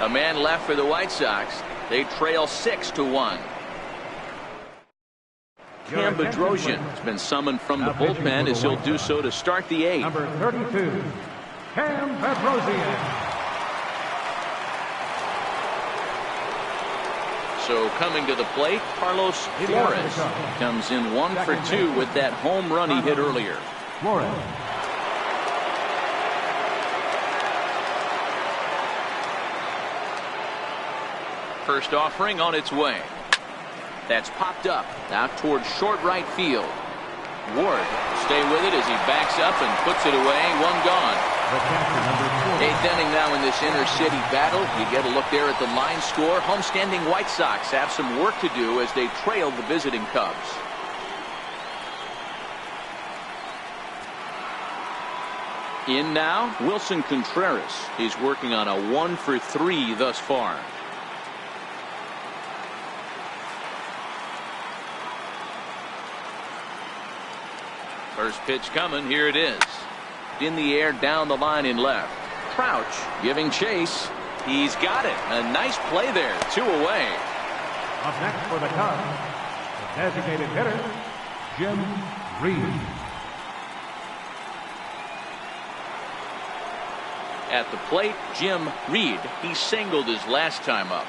A man left for the White Sox. They trail 6-1. Cam Bedrosian has been summoned from the bullpen, as he'll do so to start the 8th. Number 32, Cam Bedrosian. So coming to the plate, Carlos Flores comes in 1 for 2 with that home run he hit earlier. Flores. First offering on its way. That's popped up out towards short right field. Ward will stay with it as he backs up and puts it away. 1 gone. 8th inning now in this inner city battle. You get a look there at the line score. Homestanding White Sox have some work to do as they trail the visiting Cubs. In now, Wilson Contreras. He's working on a 1 for 3 thus far. First pitch coming. Here it is. In the air, down the line in left. Crouch giving chase. He's got it. A nice play there. 2 away. Up next for the Cubs, the designated hitter, Jim Reed. At the plate, Jim Reed. He singled his last time up.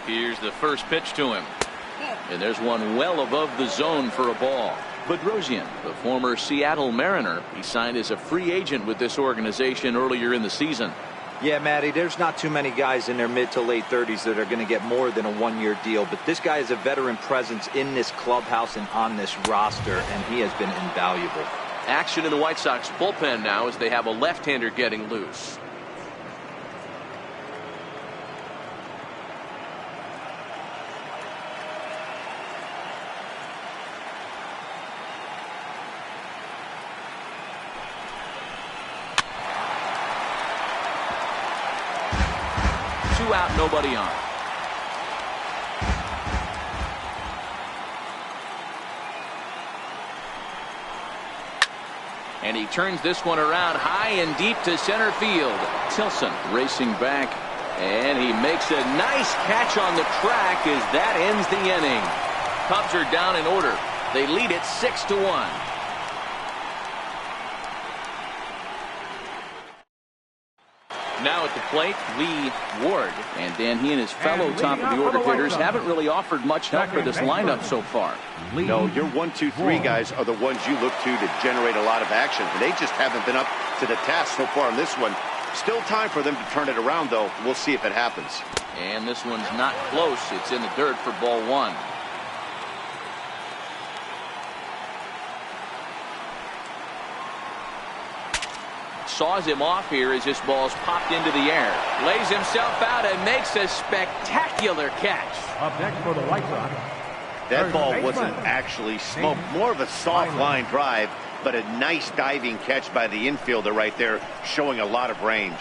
Here's the first pitch to him. And there's one well above the zone for a ball. Bedrosian, the former Seattle Mariner, he signed as a free agent with this organization earlier in the season. Yeah, Matty, there's not too many guys in their mid to late 30s that are going to get more than a one-year deal. But this guy is a veteran presence in this clubhouse and on this roster, and he has been invaluable. Action in the White Sox bullpen now as they have a left-hander getting loose. Two out, nobody on. And he turns this one around high and deep to center field. Tilson racing back, and he makes a nice catch on the track as that ends the inning. Cubs are down in order. They lead it 6-1. Now at the plate, Lee Ward. And Dan, he and his fellow top of the order hitters haven't really offered much help for this lineup so far. No, your 1, 2, 3 guys are the ones you look to generate a lot of action. They just haven't been up to the task so far on this one. Still time for them to turn it around, though. We'll see if it happens. And this one's not close. It's in the dirt for ball one. Saws him off here as this ball's popped into the air. Lays himself out and makes a spectacular catch. Up next for the White Sox. That ball wasn't actually smoked. More of a soft line drive, but a nice diving catch by the infielder right there, showing a lot of range.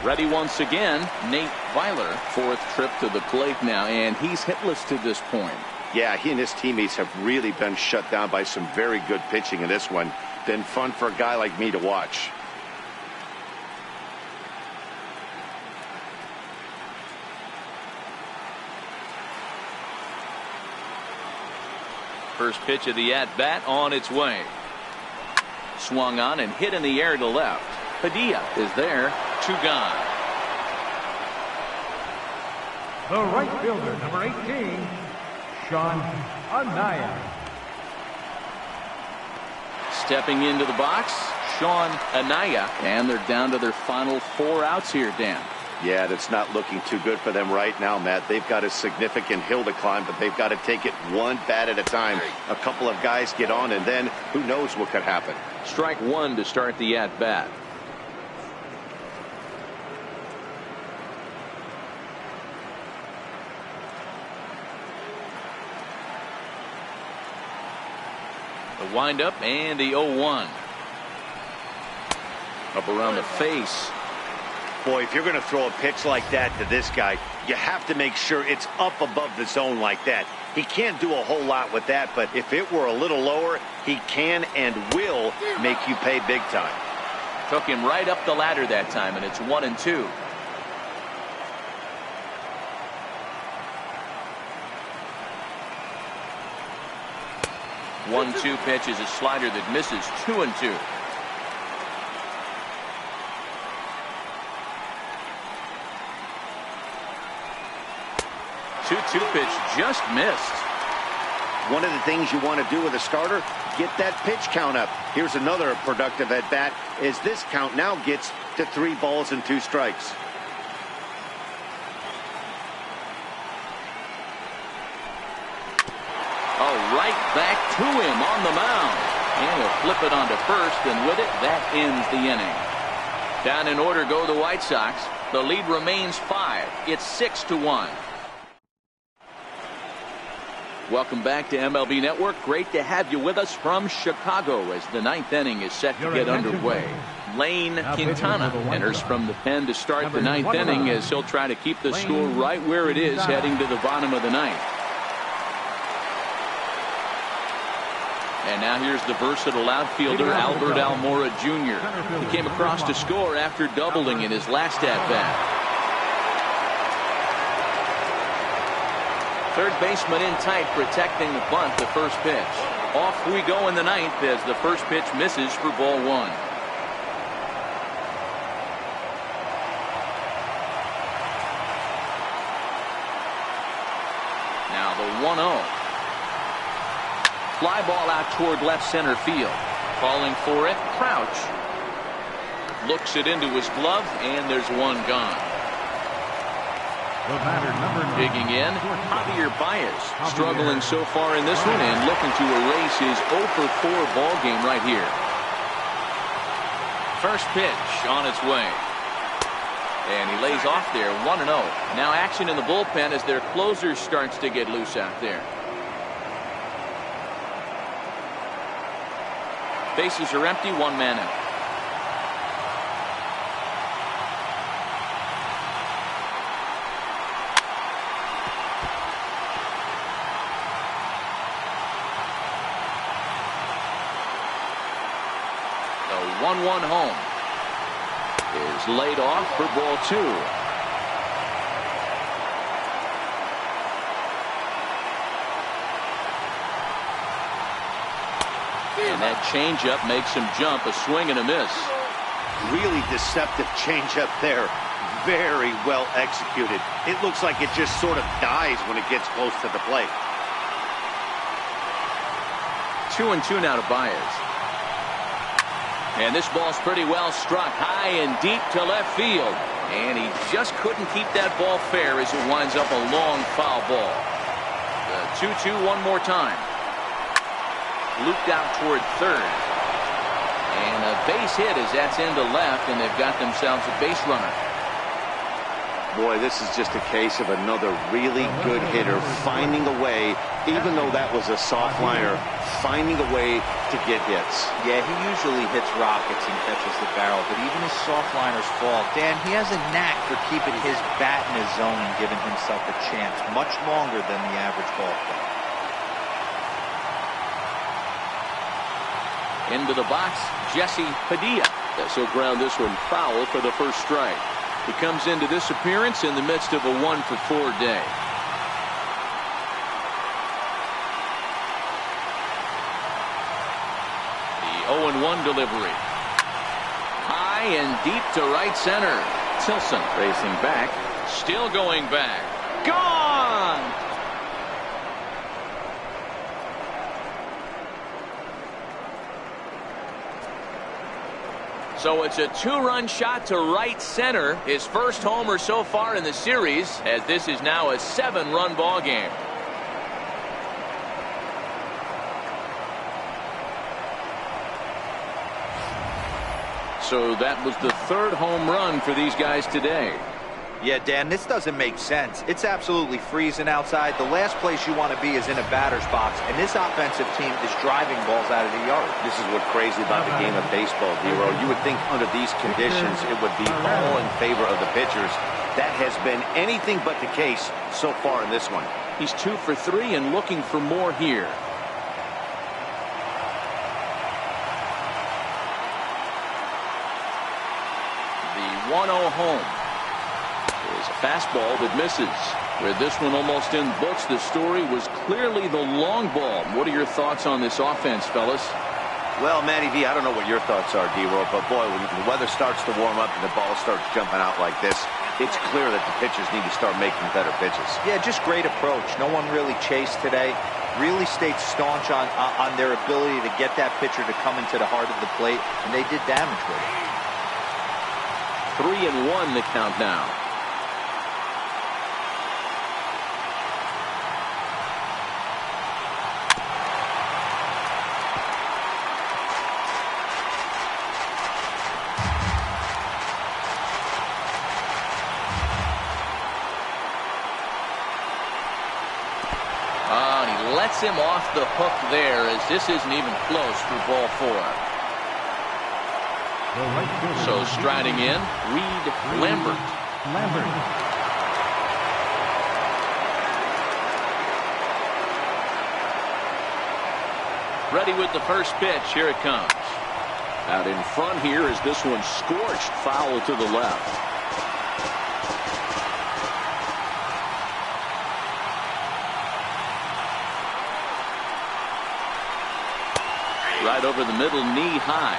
Ready once again, Nate Weiler. Fourth trip to the plate now, and he's hitless to this point. Yeah, he and his teammates have really been shut down by some very good pitching in this one. Been fun for a guy like me to watch. First pitch of the at-bat on its way. Swung on and hit in the air to left. Padilla is there. 2 gone. The right fielder, number 18, Sean Anaya. Stepping into the box, Sean Anaya. And they're down to their final 4 outs here, Dan. Yeah, that's not looking too good for them right now, Matt. They've got a significant hill to climb, but they've got to take it one bat at a time. A couple of guys get on, and then who knows what could happen. Strike 1 to start the at-bat. The windup and the 0-1. Up around the face. Boy, if you're going to throw a pitch like that to this guy, you have to make sure it's up above the zone like that. He can't do a whole lot with that, but if it were a little lower, he can and will make you pay big time. Took him right up the ladder that time, and it's 1-2. One-two pitch is a slider that misses. 2-2. 2-2 pitch just missed. One of the things you want to do with a starter, get that pitch count up. Here's another productive at bat as this count now gets to 3 balls and 2 strikes. Oh, right back to him on the mound. And he'll flip it onto first, and with it, that ends the inning. Down in order go the White Sox. The lead remains 5. It's 6-1. Welcome back to MLB Network. Great to have you with us from Chicago as the 9th inning is set to get underway. Lane Quintana enters from the pen to start the 9th inning as he'll try to keep the score right where it is heading to the bottom of the 9th. And now here's the versatile outfielder Albert Almora Jr. He came across to score after doubling in his last at-bat. Third baseman in tight, protecting the bunt, the first pitch. Off we go in the 9th as the first pitch misses for ball 1. The 1-0. Fly ball out toward left center field. Calling for it, Crouch. Looks it into his glove, and there's one gone. The batter, number 9. Digging in, Javier Baez. Struggling so far in this one and looking to erase his 0 for 4 ball game right here. First pitch on its way. And he lays off there, 1-0. Now action in the bullpen as their closer starts to get loose out there. Bases are empty, 1 man out. The 1-1 home is laid off for ball 2. And that changeup makes him jump. A swing and a miss. Really deceptive changeup there. Very well executed. It looks like it just sort of dies when it gets close to the plate. 2-2 now to Baez. And this ball's pretty well struck high and deep to left field. And he just couldn't keep that ball fair as it winds up a long foul ball. The 2-2 one more time. Looped out toward third. And a base hit as that's into left, and they've got themselves a base runner. Boy, this is just a case of another really good hitter finding a way, even though that was a soft liner, finding a way to get hits. Yeah, he usually hits rockets and catches the barrel, but even his soft liners fall. Dan, he has a knack for keeping his bat in his zone and giving himself a chance much longer than the average ball player. Into the box, Jesse Padilla. So ground this one foul for the first strike. He comes into this appearance in the midst of a 1 for 4 day. The 0-1 delivery. High and deep to right center. Tilson racing back. Still going back. Gone! So it's a 2-run shot to right center. His first homer so far in the series, as this is now a 7-run ball game. So that was the 3rd home run for these guys today. Yeah, Dan, this doesn't make sense. It's absolutely freezing outside. The last place you want to be is in a batter's box, and this offensive team is driving balls out of the yard. This is what's crazy about the game of baseball, D-Row. You would think under these conditions it would be all in favor of the pitchers. That has been anything but the case so far in this one. He's 2 for 3 and looking for more here. The 1-0 home. Is a fastball that misses. With this one almost in books, the story was clearly the long ball. What are your thoughts on this offense, fellas? Well, Matty V, I don't know what your thoughts are, D-Row, but boy, when the weather starts to warm up and the ball starts jumping out like this, it's clear that the pitchers need to start making better pitches. Yeah, just great approach. No one really chased today. Really stayed staunch on their ability to get that pitcher to come into the heart of the plate, and they did damage with it. 3-1 the count now. Lets him off the hook there, as this isn't even close for ball 4. So striding in, Reed Lambert. Ready with the first pitch. Here it comes. Out in front here is this one scorched foul to the left. Right over the middle, knee high.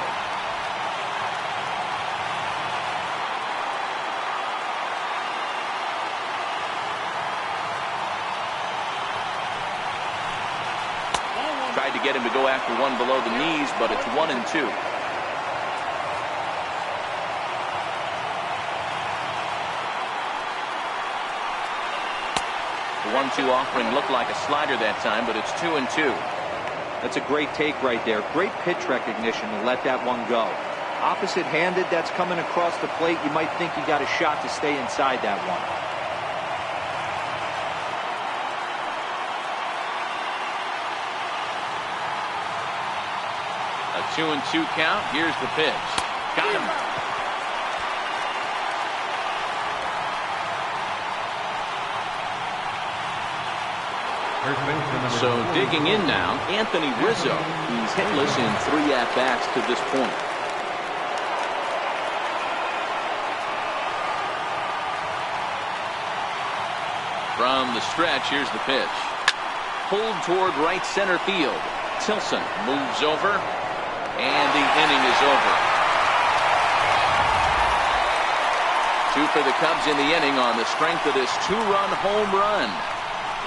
tried to get him to go after one below the knees, but it's 1-2. The 1-2 offering looked like a slider that time, but it's 2-2. That's a great take right there. Great pitch recognition to let that one go. Opposite-handed, that's coming across the plate. You might think you got a shot to stay inside that one. A 2-2 count. Here's the pitch. Got him. So digging in now, Anthony Rizzo. He's hitless in 3 at-bats to this point. From the stretch, here's the pitch. Pulled toward right center field. Tilson moves over, and the inning is over. 2 for the Cubs in the inning on the strength of this 2-run home run.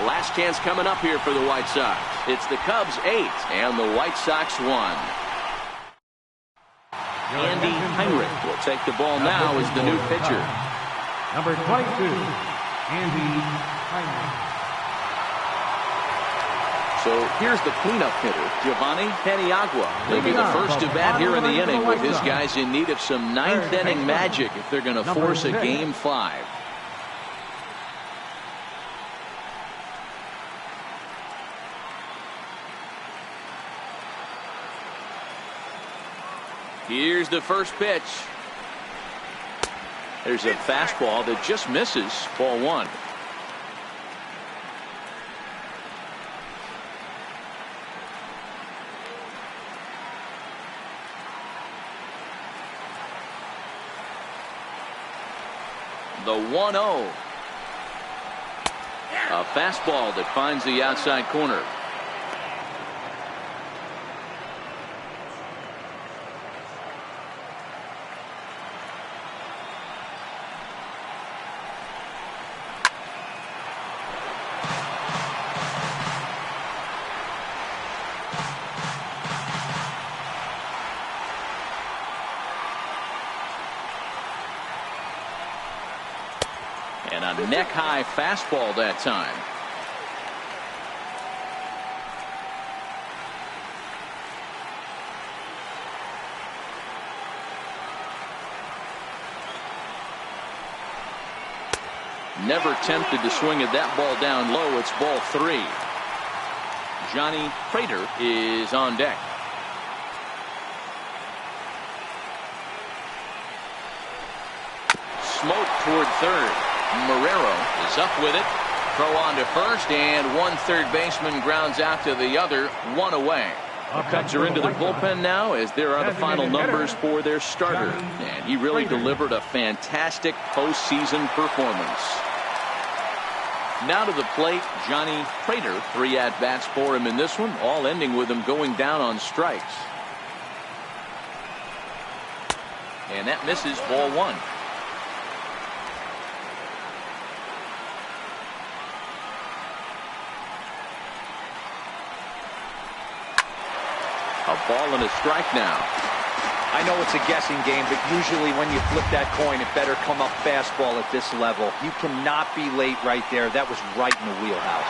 Last chance coming up here for the White Sox. It's the Cubs 8 and the White Sox 1. Andy Heinrich will take the ball now as the new pitcher. Number 22, Andy Heinrich. So here's the cleanup hitter, Giovanni Paniagua. He'll be the first to bat here in the inning with his guys in need of some 9th inning magic if they're going to force a Game 5. Here's the first pitch. There's a fastball that just misses. Ball 1. The 1-0. A fastball that finds the outside corner. And a neck-high fastball that time. Never tempted to swing at that ball down low. It's ball 3. Johnny Prater is on deck. Smoke toward third. Marrero is up with it. Throw on to first, and one third baseman grounds out to the other. 1 away. The Cubs are into the bullpen now as there are the final numbers for their starter. And he really delivered a fantastic postseason performance. Now to the plate, Johnny Prater. 3 at-bats for him in this one, all ending with him going down on strikes. And that misses. Ball 1. A ball and a strike now. I know it's a guessing game, but usually when you flip that coin, it better come up fastball at this level. You cannot be late right there. That was right in the wheelhouse.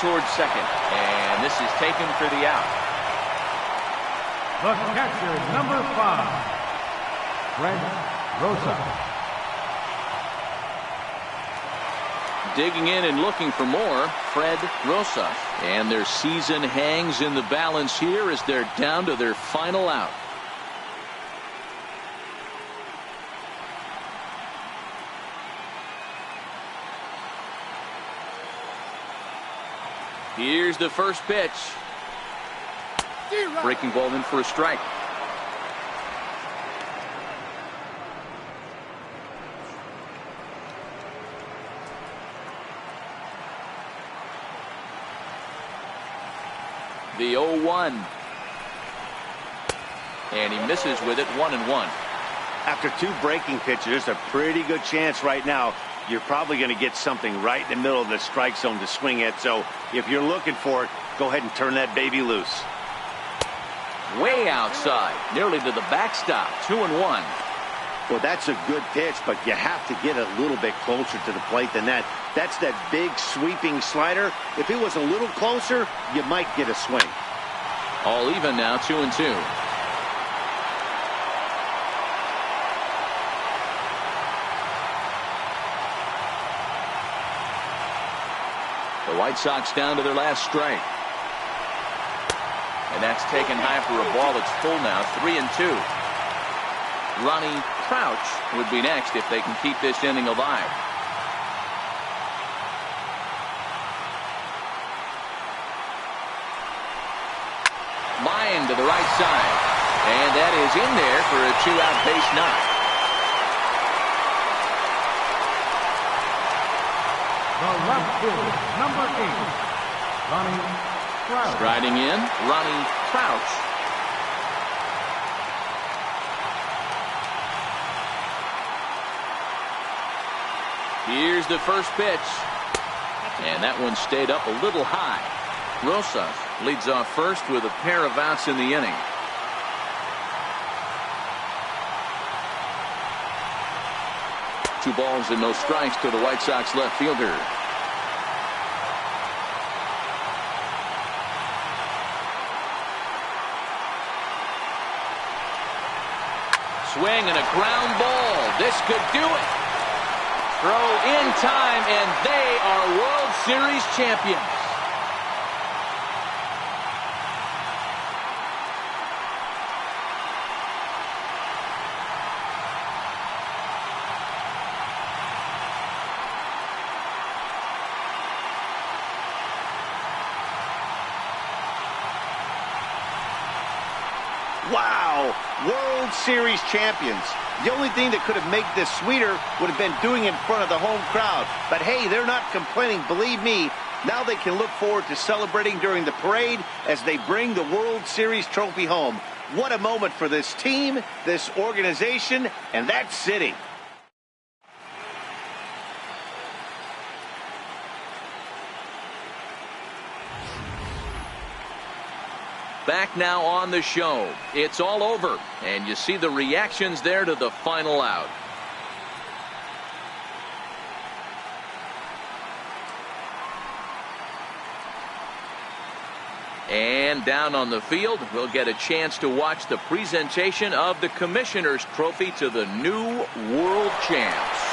Towards second, and this is taken for the out. The catcher, number 5, Fred Rosa. Digging in and looking for more, Fred Rosa. And their season hangs in the balance here as they're down to their final out. Here's the first pitch. Breaking ball in for a strike. The 0-1. And he misses with it. 1-1. After 2 breaking pitches, there's a pretty good chance right now you're probably going to get something right in the middle of the strike zone to swing at. So if you're looking for it, go ahead and turn that baby loose. Way outside, nearly to the backstop. 2-1. Well, that's a good pitch, but you have to get a little bit closer to the plate than that. That's that big sweeping slider. If it was a little closer, you might get a swing. All even now, 2-2. The White Sox down to their last strike. And that's taken high for a ball. It's full now, 3-2. Ronnie Crouch would be next if they can keep this inning alive. Line to the right side. And that is in there for a 2-out base knock. The left fielder, number 8, Ronnie Crouch. Striding in, Ronnie Crouch. Here's the first pitch. And that one stayed up a little high. Rosas leads off first with a pair of outs in the inning. Two balls and no strikes to the White Sox left fielder. Swing and a ground ball. This could do it. Throw in time, and they are World Series champions. Wow, World Series champions. The only thing that could have made this sweeter would have been doing it in front of the home crowd. But hey, they're not complaining, believe me. Now they can look forward to celebrating during the parade as they bring the World Series trophy home. What a moment for this team, this organization, and that city. Back now on the show. It's all over, and you see the reactions there to the final out. And down on the field, we'll get a chance to watch the presentation of the Commissioner's Trophy to the new world champs.